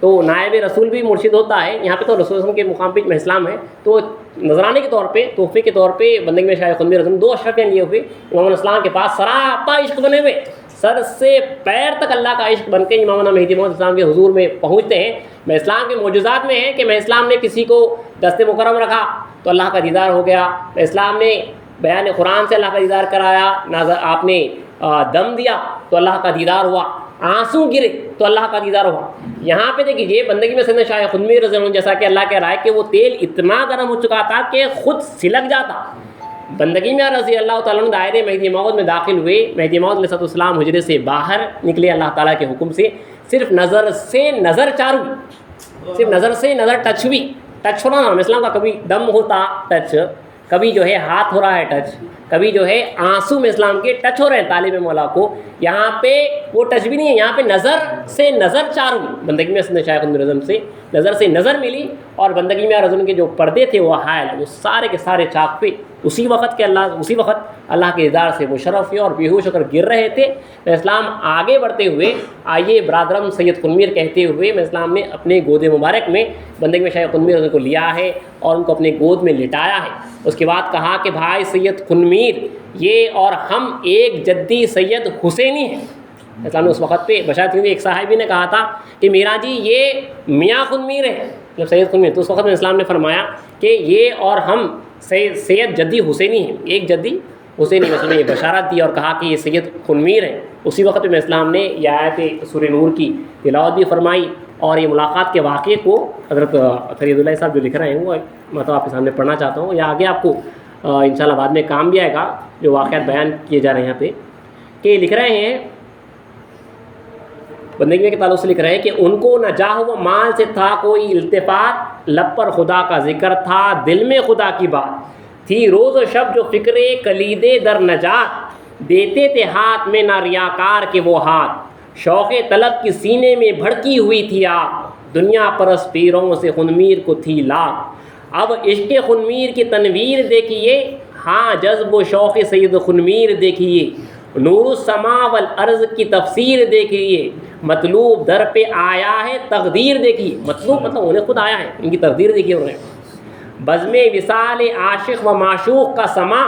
تو نائب رسول بھی مرشد ہوتا ہے، یہاں پہ تو رسول کے مقام پہ اسلام ہے. تو نذرانے کے طور پہ، تحفے کے طور پہ بندگی میں شاہ خنوی رضی اللہ عنہ 2 اشرفیاں لیے ہوئے امام الاسلام کے پاس سراپا عشق بنے ہوئے، سر سے پیر تک اللہ کا عشق بن کے امام مہدی موعود اسلام کے حضور میں پہنچتے ہیں. میں اسلام کے معجزات میں ہے کہ میں اسلام نے کسی کو دست مکرم رکھا تو اللہ کا دیدار ہو گیا. اسلام نے بیان قرآن سے اللہ کا دیدار کرایا، آپ نے دم دیا تو اللہ کا دیدار ہوا، آنسو گرے تو اللہ کا دیدار ہوا. یہاں پہ دیکھیے بندگی میں سیدنا شاہ خنوی رضی اللہ عنہ جیسا کہ اللہ کہہ رہا ہے کہ وہ تیل اتنا گرم ہو چکا تھا کہ خود سلک جاتا. بندگی میں رضی اللہ تعالیٰ عنہ دائرے مہدی موعود میں داخل ہوئے. مہدی موعود علیہ السلام حجرے سے باہر نکلے اللہ تعالیٰ کے حکم سے. صرف نظر سے نظر چار ہوئی، صرف نظر سے نظر ٹچ ہوئی. ٹچ ہونا نام اسلام کا، کبھی دم ہوتا ٹچ، کبھی جو ہے ہاتھ ہو رہا ہے ٹچ، کبھی جو ہے آنسو میں اسلام کے ٹچ ہو رہے ہیں طالب مولا کو. یہاں پہ وہ ٹچ بھی نہیں ہے، یہاں پہ نظر سے نظر چار ہوئی. بندگی میں سیدنا شاہ خنوی رضی سے نظر سے نظر ملی اور بندگی میں رضی کے جو پردے تھے وہ حائل، وہ سارے کے سارے چاک پہ اسی وقت اللہ کے دیدار سے مشرف ہوئے اور بے ہوش ہو کر گر رہے تھے. اسلام آگے بڑھتے ہوئے آئیے برادرم سید خنویر کہتے ہوئے میں اسلام نے اپنے گود مبارک میں بندگی میں شاہ خنویر رضی کو لیا ہے اور ان کو اپنے گود میں لٹایا ہے. اس کے بعد کہا کہ بھائی سید خنویر، یہ اور ہم ایک جدی سید حسینی ہیں. اسلام نے اس وقت پہ بشارت ہوئی. ایک صاحبی نے کہا تھا کہ میرا جی یہ میاں خنویر ہے، جب سید خنویر، تو اس وقت میں اسلام نے فرمایا کہ یہ اور ہم سید جدی حسینی ہیں، ایک جدی حسینی. میں نے یہ بشارت دی اور کہا کہ یہ سید خنویر ہیں. اسی وقت میں اسلام نے یہ آیت سورہ نور کی تلاوت بھی فرمائی اور یہ ملاقات کے واقعے کو حضرت فرید اللہ صاحب جو لکھ رہے ہیں وہ مطلب آپ کے سامنے پڑھنا چاہتا ہوں. یا آگے آپ کو انشاءاللہ بعد میں کام بھی آئے گا جو واقعات بیان کیے جا رہے ہیں یہاں پہ، کہ لکھ رہے ہیں بندگی کے تعلق سے لکھ رہے ہیں کہ ان کو نہ جاہ و مال سے تھا کوئی التفات، لب پر خدا کا ذکر تھا، دل میں خدا کی بات تھی، روز و شب جو فکر کلید در نجات، دیتے تھے ہاتھ میں نہ ریاکار کے وہ ہاتھ، شوق طلب کی سینے میں بھڑکی ہوئی تھی آگ، دنیا پرس پیروں سے خنویر کو تھی لاگ. اب عشق خنویر کی تنویر دیکھیے، ہاں جذب و شوق سید خنویر دیکھیے، نور السما والارض کی تفسیر دیکھیے، مطلوب در پہ آیا ہے تقدیر دیکھیے. مطلوب مطلب انہیں خود آیا ہے، ان کی تقدیر دیکھیے انہیں. بزم وصال عاشق و معشوق کا سما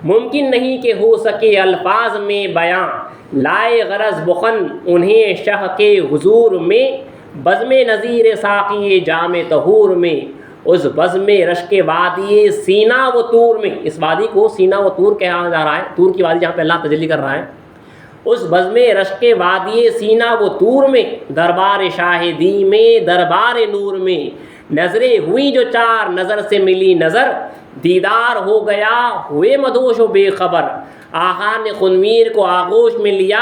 ممکن نہیں کہ ہو سکے الفاظ میں بیاں، لائے غرض بخن انہیں شہ کے حضور میں، بزم نظیر ساقی جام طہور میں، اس بزم رشک وادی سینا و طور میں، اس وادی کو سینا و طور کہا جا رہا ہے، طور کی وادی جہاں پہ اللہ تجلی کر رہا ہے، اس بزم رشک وادی سینا و طور میں، دربار شاہدی میں دربار نور میں، نظریں ہوئی جو چار نظر سے ملی نظر، دیدار ہو گیا ہوئے مدہوش و بے خبر، آقا نے خنمیر کو آغوش میں لیا،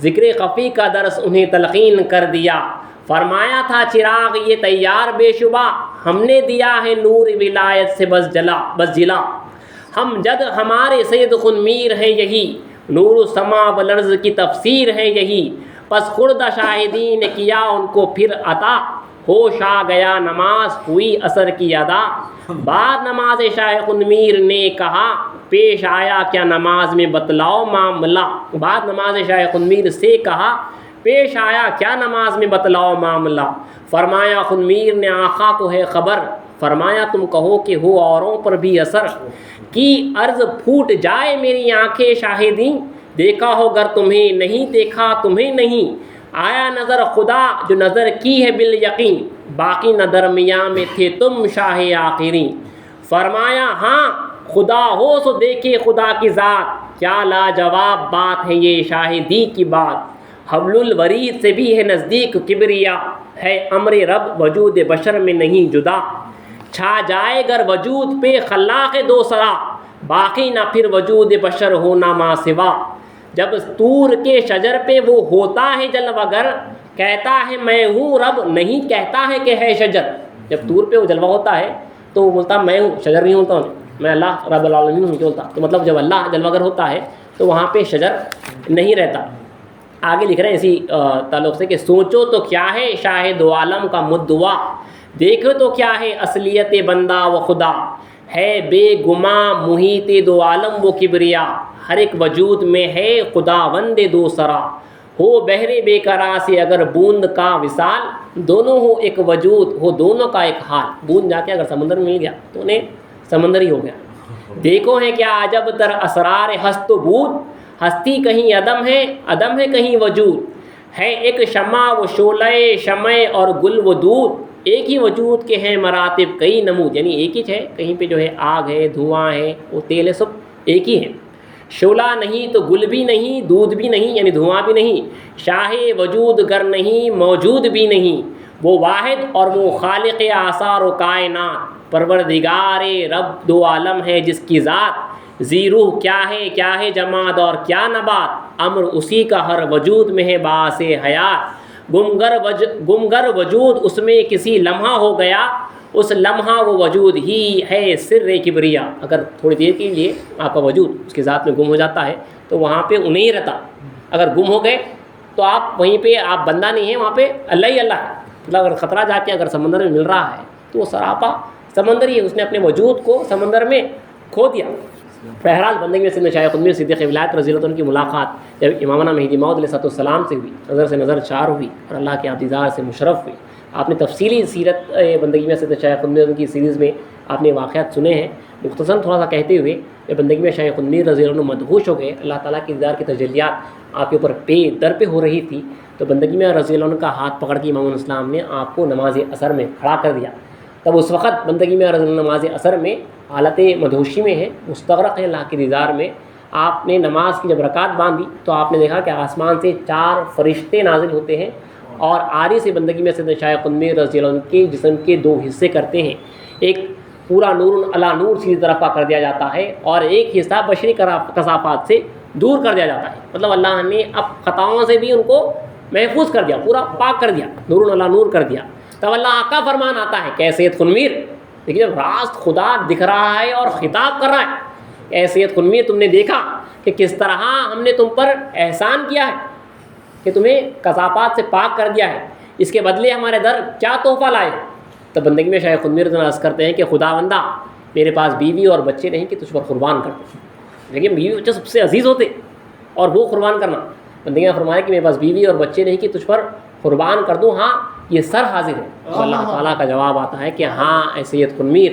ذکر خفی کا درس انہیں تلقین کر دیا، فرمایا تھا چراغ یہ تیار بے شبہ، ہم نے دیا ہے نور ولایت سے بس جلا، ہم جد ہمارے سید خنمیر ہیں یہی، نور السما والارض کی تفسیر ہے یہی، پس خردہ شاہدین نے کیا ان کو پھر عطا، ہوش آ گیا نماز ہوئی اثر کی ادا، بعد نماز شاہ خنمیر نے کہا پیش آیا کیا نماز میں بتلاؤ معاملہ، بعد نماز شاہ خنمیر سے کہا پیش آیا کیا نماز میں بتلاؤ معاملہ، فرمایا خنمیر نے آقا کو ہے خبر، فرمایا تم کہو کہ ہو اوروں پر بھی اثر، کی عرض پھوٹ جائے میری آنکھیں شاہدیں، دیکھا ہو گر تمہیں نہیں دیکھا تمہیں نہیں، آیا نظر خدا جو نظر کی ہے بالیقین، باقی نہ درمیاں میں تھے تم شاہ آخرین، فرمایا ہاں خدا ہو سو دیکھے خدا کی ذات، کیا لاجواب بات ہے یہ شاہدی کی بات، حبل الورید سے بھی ہے نزدیک کبریا، ہے امر رب وجود بشر میں نہیں جدا، چھا جائے گر وجود پہ خلاق دوسرا، باقی نہ پھر وجود بشر ہونا ما سوا، جب طور کے شجر پہ وہ ہوتا ہے جلوہ گر، کہتا ہے میں ہوں رب نہیں کہتا ہے کہ ہے شجر، جب طور پہ وہ جلوہ ہوتا ہے تو وہ بولتا میں ہوں، شجر نہیں ہوتا ہوں، میں اللہ رب العالمین ہوں بولتا، تو مطلب جب اللہ جلوہ گر ہوتا ہے تو وہاں پہ شجر نہیں رہتا۔ آگے لکھ رہے ہیں اسی تعلق سے کہ سوچو تو کیا ہے شاہ دو عالم کا مدعا، دیکھو تو کیا ہے اصلیت بندہ و خدا، ہے بے گماں محیط دو عالم و کبریا، ہر ایک وجود میں ہے خداوند دو سرا، ہو بحر بے قرار سے اگر بوند کا وصال، دونوں ہو ایک وجود ہو دونوں کا ایک حال، بوند جا کے اگر سمندر میں مل گیا تو انہیں سمندر ہی ہو گیا، دیکھو ہے کیا عجب تر اسرار ہست و بود، ہستی کہیں عدم ہے کہیں وجود، ہے ایک شمع و شعلہ شمع اور گل و دود، ایک ہی وجود کے ہیں مراتب کئی نمود، یعنی ایک ہی ہے، کہیں پہ جو ہے آگ ہے دھواں ہے وہ تیل ہے، سب ایک ہی ہے، شعلہ نہیں تو گل بھی نہیں دودھ بھی نہیں یعنی دھواں بھی نہیں، شاہ وجود گر نہیں موجود بھی نہیں، وہ واحد اور وہ خالق آثار و کائنات، پروردگار رب دو عالم ہے جس کی ذات، ذی روح کیا ہے جماد اور کیا نبات، امر اسی کا ہر وجود میں ہے باعث حیات، گمگر وجود اس میں کسی لمحہ ہو گیا، اس لمحہ وہ وجود ہی ہے سر کبریا، اگر تھوڑی دیر کے لیے آپ کا وجود اس کی ذات میں گم ہو جاتا ہے تو وہاں پہ انہیں ہی رہتا، اگر گم ہو گئے تو آپ وہیں پہ آپ بندہ نہیں ہیں، وہاں پہ اللہ ہی اللہ ہے، مطلب اگر خطرہ جا کے اگر سمندر میں مل رہا ہے تو وہ سراپا سمندر ہی ہے، اس نے اپنے وجود کو سمندر میں کھو دیا۔ بہرحال بندگی میں سیدنا شاہ خنمیر صدیق ولایت رضی اللہ عنہ کی ملاقات جب امامنا مہدی موعود علیہ السلام سے ہوئی، نظر سے نظر چار ہوئی اور اللہ کے دیدار سے مشرف ہوئی، آپ نے تفصیلی سیرت بندگی میں سیدنا شاہ خنمیر کی سیریز میں آپ نے واقعات سنے ہیں، مختصر تھوڑا سا کہتے ہوئے کہ بندگی میں شاہ خنمیر رضی اللہ عنہ مدہوش ہو گئے، اللہ تعالیٰ کی دیدار کی تجلیات آپ کے اوپر در پہ ہو رہی تھی، تو بندگی میں رضی اللہ عنہ کا ہاتھ پکڑ کے امام الاسلام نے آپ کو نماز عصر میں کھڑا کر دیا، تب اس وقت بندگی میں رضی اللہ عنہ نماز عصر میں حالت مدہوشی میں ہے، مستغرق ہے اللہ کی دیدار میں، آپ نے نماز کی جب رکعت باندھی تو آپ نے دیکھا کہ آسمان سے 4 فرشتے نازل ہوتے ہیں اور آری سے بندگی میں سیدنا شاہ خنمیر رضی اللہ عنہ کے جسم کے 2 حصے کرتے ہیں، ایک پورا نور علی نور سیدھی طرف کا کر دیا جاتا ہے اور ایک حصہ بشری کثافات سے دور کر دیا جاتا ہے، مطلب اللہ نے اب خطاؤں سے بھی ان کو محفوظ کر دیا، پورا پاک کر دیا، نور علی نور کر دیا، تب اللہ کا فرمان آتا ہے کہ اے سید خنمیر، دیکھیے راست خدا دکھ رہا ہے اور خطاب کر رہا ہے، اے سید خنمیر تم نے دیکھا کہ کس طرح ہم نے تم پر احسان کیا ہے کہ تمہیں کثافات سے پاک کر دیا ہے، اس کے بدلے ہمارے در کیا تحفہ لائے، تو بندگی میں شاہ خنمیر عرض کرتے ہیں کہ خدا بندہ میرے پاس بیوی اور بچے نہیں کہ تجھ پر قربان کر دوں، لیکن بیوی بچے سب سے عزیز ہوتے اور وہ قربان کرنا، بندگی میں فرمایا کہ میرے پاس بیوی اور بچے نہیں کہ تجھ پر قربان کر دوں، ہاں یہ سر حاضر ہے، تو اللہ تعالیٰ کا جواب آتا ہے کہ ہاں اے سید خنمیر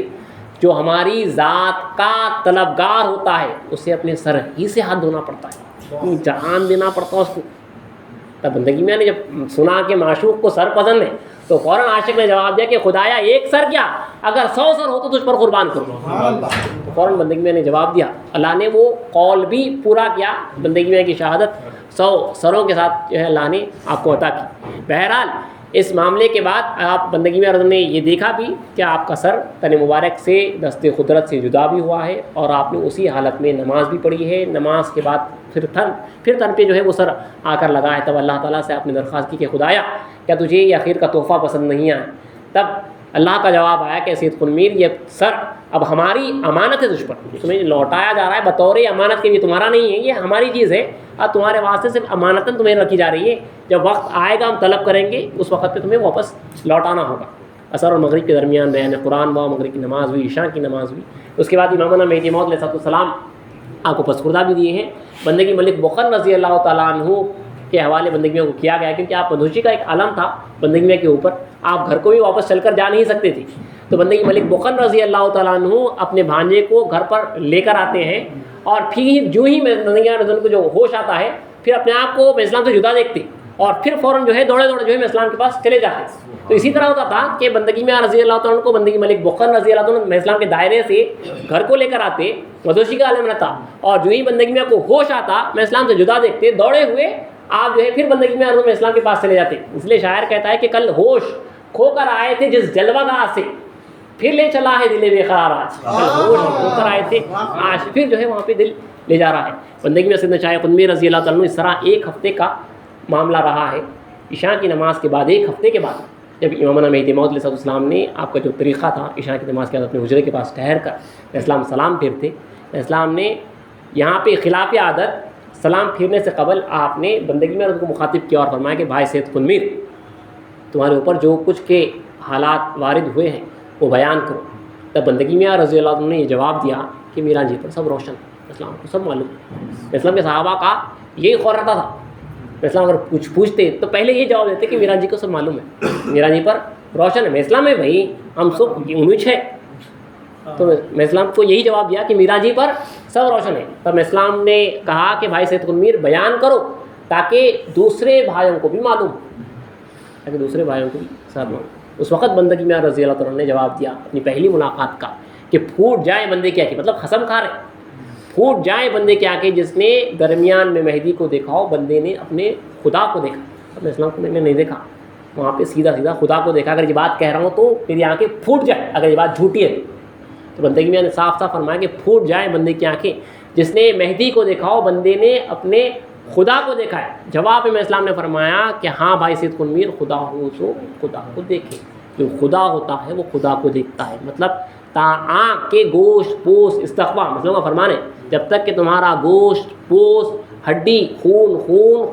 جو ہماری ذات کا طلبگار ہوتا ہے اسے اپنے سر ہی سے ہاتھ دھونا پڑتا ہے، جان دینا پڑتا ہے اس کو. تب بندگی میں نے جب سنا کہ معشوق کو سر پسند ہے تو فوراً عاشق نے جواب دیا کہ خدایا ایک سر کیا، اگر 100 سر ہو تو تجھ پر قربان کروں. تو فوراً بندگی میں نے جواب دیا. اللہ نے وہ قول بھی پورا کیا، بندگی میں کی شہادت 100 سروں کے ساتھ جو ہے اللہ نے آپ کو عطا کی. بہرحال اس معاملے کے بعد آپ بندگی میں نے یہ دیکھا بھی کہ آپ کا سر تن مبارک سے دست قدرت سے جدا بھی ہوا ہے، اور آپ نے اسی حالت میں نماز بھی پڑھی ہے. نماز کے بعد پھر تن پہ جو ہے وہ سر آ کر لگا ہے. تب اللہ تعالیٰ سے آپ نے درخواست کی کہ خدایا کیا تجھے یہ اخیر کا تحفہ پسند نہیں آیا؟ تب اللہ کا جواب آیا کہ سید خنمیر یہ سر اب ہماری امانت ہے تجھ پر، تمہیں لوٹایا جا رہا ہے بطور امانت کے، بھی تمہارا نہیں ہے، یہ ہماری چیز ہے اور تمہارے واسطے صرف امانتاً تمہیں رکھی جا رہی ہے. جب وقت آئے گا ہم طلب کریں گے، اس وقت پہ تمہیں واپس لوٹانا ہوگا. عصر اور مغرب کے درمیان بیان قرآن ہوا، مغرب کی نماز ہوئی، عشاء کی نماز ہوئی. اس کے بعد امامنا مہدی موعود علیہ السلام آپ کو پسخردہ بھی دیے ہیں. بندگی ملک بخل رضی اللہ تعالیٰ عنہ کے حوالے بندگیوں کو کیا گیا، کیونکہ آپ مدھوشی کا ایک علم تھا بندگی میں کے اوپر، آپ گھر کو بھی واپس چل کر جا نہیں سکتے تھے. تو بندگی ملک بخل رضی اللہ تعالیٰ عنہ اپنے بھانجے کو گھر پر لے کر آتے ہیں، اور پھر جو ہی بندگی کو جو ہوش آتا ہے پھر اپنے آپ کو اسلام سے جدا دیکھتے اور پھر فوراً جو ہے دوڑے جو ہے اسلام کے پاس چلے جاتے. تو اسی طرح ہوتا تھا کہ بندگی میں رضی اللہ تعالیٰ کو بندگی ملک بخل رضی اللہ تعالیٰ اسلام کے دائرے سے گھر کو لے کر آتے، مدوشی کا عالم رہتا، اور جو ہی بندگی میں کو ہوش آتا میں اسلام سے جدا دیکھتے، دوڑے ہوئے آپ جو ہے پھر بندگی میں اسلام کے پاس چلے جاتے. اس لیے شاعر کہتا ہے کہ کل ہوش کھو کر آئے تھے جس جلوہ گاہ سے، پھر لے چلا ہے دل بے قرار آج. کل ہوش کھو کر آئے تھے، آج پھر جو ہے وہاں پہ دل لے جا رہا ہے. بندگی میں سیدنا شاہ خنمیر رضی اللہ تعالیٰ عنہ اس طرح ایک ہفتے کا معاملہ رہا ہے. عشاء کی نماز کے بعد ایک ہفتے کے بعد جب امامنا مہدی موعود علیہ السلام نے آپ کا جو طریقہ تھا عشاء کی نماز کے بعد اپنے حجرے کے پاس ٹھہر کر اسلام سلام پھیرتے، اسلام نے یہاں پہ خلاف عادت سلام پھیرنے سے قبل آپ نے بندگی میں ان کو مخاطب کیا اور فرمایا کہ بھائی سید خنمیر، تمہارے اوپر جو کچھ کے حالات وارد ہوئے ہیں وہ بیان کرو. تب بندگی میں رضی اللہ عنہ نے یہ جواب دیا کہ میرا جی پر سب روشن، اسلام کو سب معلوم. اسلام کے صحابہ کا یہی خور رہتا تھا، اسلام اگر پوچھتے تو پہلے یہ جواب دیتے کہ میرا جی کو سب معلوم ہے، میرا جی پر روشن ہے. میں اسلام میں بھائی ہم سب امید ہے، تو میں اسلام کو یہی جواب دیا کہ میرا جی پر سب روشن ہے. تب میں اسلام نے کہا کہ بھائی سید خنمیر بیان کرو تاکہ دوسرے بھائیوں کو بھی معلوم، تاکہ دوسرے بھائیوں کو بھی سب معلوم. اس وقت بندگی میں رضی اللہ تعالیٰ نے جواب دیا اپنی پہلی ملاقات کا کہ پھوٹ جائے بندے کیا کہ مطلب قسم کھا رہے، پھوٹ جائے بندے کیا کہ جس نے درمیان میں مہدی کو دیکھا ہو، بندے نے اپنے خدا کو دیکھا. اب اسلام کو میں نے نہیں دیکھا، وہاں پہ سیدھا خدا کو دیکھا. اگر یہ بات کہہ رہا ہوں تو میری آنکھیں پھوٹ جائے اگر یہ بات جھوٹی ہے. تو بندگی میں نے صاف صاف فرمایا کہ پھوٹ جائے بندے کی آنکھیں جس نے مہدی کو دیکھا ہو، بندے نے اپنے خدا کو دیکھا ہے. جواب میں اسلام نے فرمایا کہ ہاں بھائی سید خنمیر، خدا ہو تو خدا کو دیکھے. جو خدا ہوتا ہے وہ خدا کو دیکھتا ہے. مطلب تا آنکھ کے گوشت پوست استقوا، مطلب کا فرمان ہے جب تک کہ تمہارا گوشت پوست ہڈی خون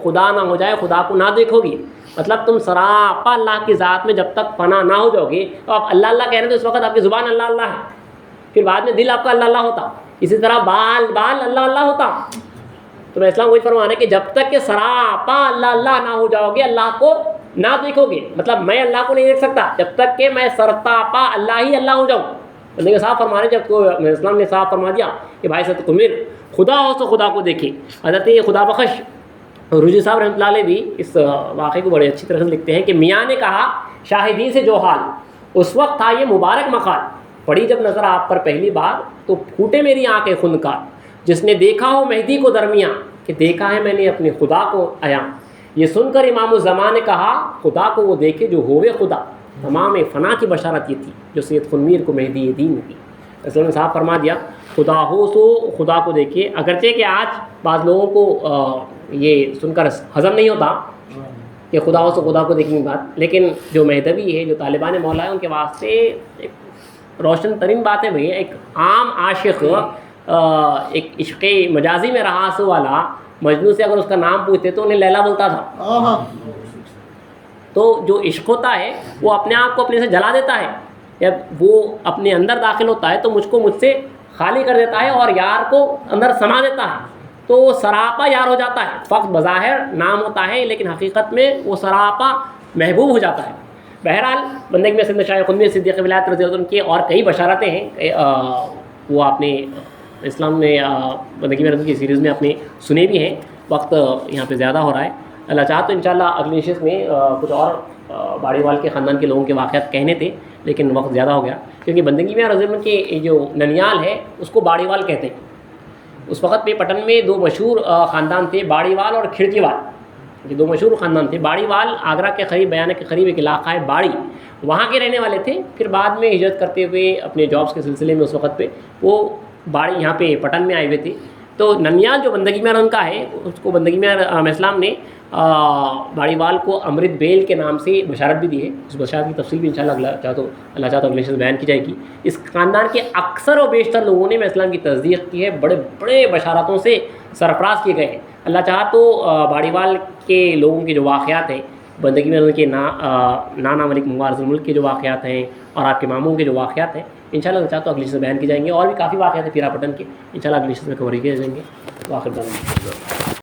خدا نہ ہو جائے خدا کو نہ دیکھو گی. مطلب تم سراپا اللہ کی ذات میں جب تک فنا نہ ہو جاؤ گے. تو آپ اللہ اللہ کہہ رہے ہیں تو اس وقت آپ کی زبان اللہ اللہ ہے، پھر بعد میں دل آپ کا اللہ اللہ ہوتا، اسی طرح بال اللہ اللہ ہوتا. تو میں اسلام وہی فرمانا ہے کہ جب تک کہ سراپا اللہ اللہ نہ ہو جاؤ گے، اللہ کو نہ دیکھو گے. مطلب میں اللہ کو نہیں دیکھ سکتا جب تک کہ میں سرتاپا اللہ ہی اللہ ہو جاؤں. لیکن صاف فرمانے جب تو اسلام نے صاف فرما دیا کہ بھائی سید خنمیر خدا ہو تو خدا کو دیکھے. حضرت خدا بخش روجی صاحب رحمۃ اللہ علیہ بھی اس واقعے کو بڑے اچھی طرح سے لکھتے ہیں کہ میاں نے کہا شاہدین سے جو حال اس وقت تھا یہ مبارک مقال، پڑی جب نظر آپ پر پہلی بار تو پھوٹے میری آنکھیں خونکار. جس نے دیکھا ہو مہدی کو درمیاں کہ دیکھا ہے میں نے اپنے خدا کو عیاں. یہ سن کر امام الزمان نے کہا خدا کو وہ دیکھے جو ہوئے خدا. تمام فنا کی بشارت یہ تھی جو سید خنمیر کو مہدی دین دی. اسلام نے صاحب فرما دیا خدا ہو تو خدا کو دیکھیے. اگرچہ کہ آج بعض لوگوں کو یہ سن کر ہضم نہیں ہوتا کہ خدا ہو تو خدا کو دیکھنے کی بات، لیکن جو مہدوی ہے جو طالبان مولا ہے ان کے واسطے ایک روشن ترین بات ہے بھئی. ایک عام عاشق ایک عشق مجازی میں رہا سو والا مجنوں سے اگر اس کا نام پوچھتے تو انہیں لیلا بولتا تھا. تو جو عشق ہوتا ہے وہ اپنے آپ کو اپنے سے جلا دیتا ہے. جب وہ اپنے اندر داخل ہوتا ہے تو مجھ سے خالی کر دیتا ہے اور یار کو اندر سما دیتا ہے. تو وہ سراپا یار ہو جاتا ہے. فقط بظاہر نام ہوتا ہے لیکن حقیقت میں وہ سراپا محبوب ہو جاتا ہے. بہرحال بندگی میں سیدنا شاہ خنوی صدیق ولایت رضی اللہ عنہ کی اور کئی بشارتیں ہیں، وہ آپ نے اسلام میں بندگی میں رضی کی سیریز میں اپنے سنے بھی ہیں. وقت یہاں پہ زیادہ ہو رہا ہے، اللہ چاہا تو انشاءاللہ اگلی نشست میں کچھ اور باڑی وال کے خاندان کے لوگوں کے واقعات کہنے تھے، لیکن وقت زیادہ ہو گیا، کیونکہ بندگی میں رضی اللہ عنہ کے جو ننیال ہے اس کو باڑی وال کہتے ہیں. اس وقت پہ پٹن میں دو مشہور خاندان تھے، باڑی وال اور کھڑکی وال. یہ دو مشہور خاندان تھے. باڑی وال آگرہ کے قریب، بیانہ کے قریب ایک علاقہ ہے باڑی، وہاں کے رہنے والے تھے. پھر بعد میں ہجرت کرتے ہوئے اپنے جابس کے سلسلے میں اس وقت پہ وہ باڑی یہاں پہ پٹن میں آئے ہوئے تھے. تو ننیال جو بندگی میں ان کا ہے، اس کو بندگی میں علیہ السلام نے باڑی وال کو امرت بیل کے نام سے بشارت بھی دی ہے. اس بشارت کی تفصیل بھی انشاءاللہ اللہ چاہتا تو اگلے سے بیان کی جائے گی. اس خاندان کے اکثر و بیشتر لوگوں نے اسلام کی تصدیق کی ہے، بڑے بڑے بشارتوں سے سرفراز کیے گئے ہیں. اللہ چاہا تو باڑی وال کے لوگوں کے جو واقعات ہیں، بندگی میں ان کے نانا ملک مبارز الملک کے جو واقعات ہیں اور آپ کے ماموں کے جو واقعات ہیں، انشاءاللہ اللہ چاہتا تو اگلی سے بیان کی جائیں گے. اور بھی کافی واقعات ہیں پیرا پٹن کے، انشاءاللہ اگلی سے میں کور کیے جائیں گے. واخر دعوانا